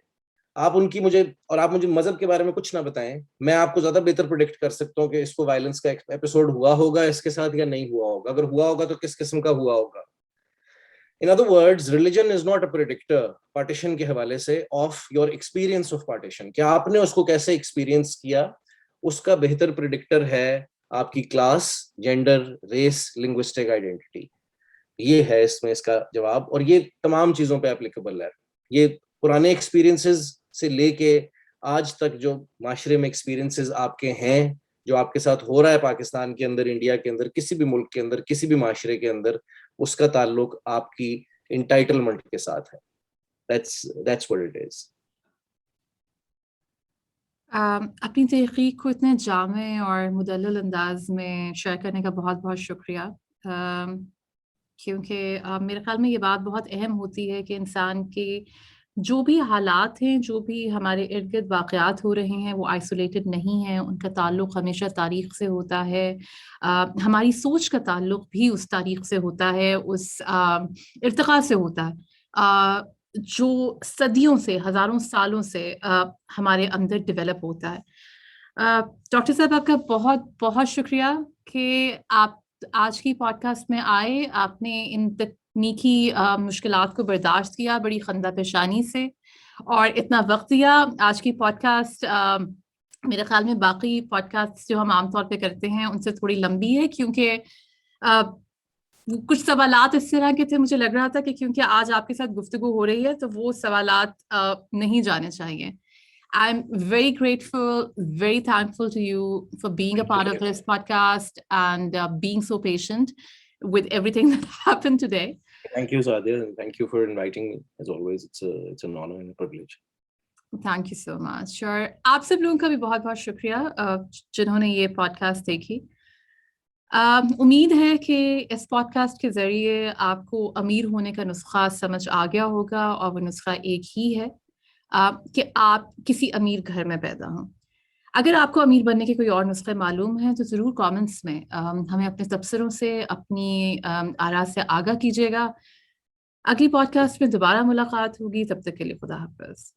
आप उनकी मुझे, और आप मुझे मजहब के बारे में कुछ ना बताएं, मैं आपको ज्यादा बेहतर प्रिडिक्ट कर सकता हूँ कि इसको वायलेंस का एपिसोड हुआ होगा इसके साथ या नहीं हुआ होगा, अगर हुआ होगा तो किस किस्म का हुआ होगा। इन other words, religion is not a predictor, partition के हवाले से, of your experience of partition, क्या आपने उसको कैसे एक्सपीरियंस किया, उसका बेहतर प्रिडिक्टर है आपकी class, gender, race, linguistic identity. ये है इसमें इसका जवाब, और ये तमाम चीजों पे एप्लीकेबल है। ये पुराने एक्सपीरियंसेस से लेके आज तक जो माशरे में एक्सपीरियंसेस आपके हैं, जो आपके साथ हो रहा है पाकिस्तान के अंदर, इंडिया के अंदर, किसी भी मुल्क के अंदर, किसी भी माशरे के अंदर, उसका ताल्लुक आपकी इंटाइटलमेंट के साथ है। that's what it is. अपनी तहकीक को इतने जामे और मुदल्लल अंदाज में शेयर करने का बहुत बहुत शुक्रिया, क्योंकि मेरे ख्याल में ये बात बहुत अहम होती है कि इंसान के जो भी हालात हैं, जो भी हमारे इर्द गिर्द वाक़यात हो रहे हैं, वो आइसोलेटेड नहीं हैं, उनका ताल्लुक़ हमेशा तारीख़ से होता है। हमारी सोच का ताल्लुक़ भी उस तारीख़ से होता है, उस इर्तिक़ा से होता है। جو صدیوں سے ہزاروں سالوں سے ہمارے اندر ڈیولپ ہوتا ہے. ڈاکٹر صاحب آپ کا بہت بہت شکریہ کہ آپ آج کی پوڈ کاسٹ میں آئے. آپ نے ان تکنیکی مشکلات کو برداشت کیا بڑی خندہ پیشانی سے اور اتنا وقت دیا. آج کی پوڈ کاسٹ میرے خیال میں باقی پوڈ کاسٹ جو ہم عام طور پہ کرتے ہیں ان سے تھوڑی لمبی ہے، کیونکہ کچھ سوالات اس طرح کے تھے، مجھے لگ رہا تھا کہ کیونکہ آج آپ کے ساتھ گفتگو ہو رہی ہے تو وہ سوالات نہیں جانے چاہیے. I'm very grateful, very thankful to you for being a part of this podcast and being so patient with everything that happened today. Thank you, Sadia, and thank you for inviting me. As always, it's an honor and a privilege. Thank you so much. Sure. آپ سب لوگوں کا بھی بہت بہت شکریہ جنہوں نے یہ پوڈ کاسٹ دیکھی. امید ہے کہ اس پوڈ کاسٹ کے ذریعے آپ کو امیر ہونے کا نسخہ سمجھ آ گیا ہوگا، اور وہ نسخہ ایک ہی ہے کہ آپ کسی امیر گھر میں پیدا ہوں. اگر آپ کو امیر بننے کے کوئی اور نسخے معلوم ہیں تو ضرور کامنٹس میں ہمیں اپنے تبصروں سے، اپنی آراء سے آگاہ کیجیے گا. اگلی پوڈ کاسٹ میں دوبارہ ملاقات ہوگی، تب تک کے لیے خدا حافظ.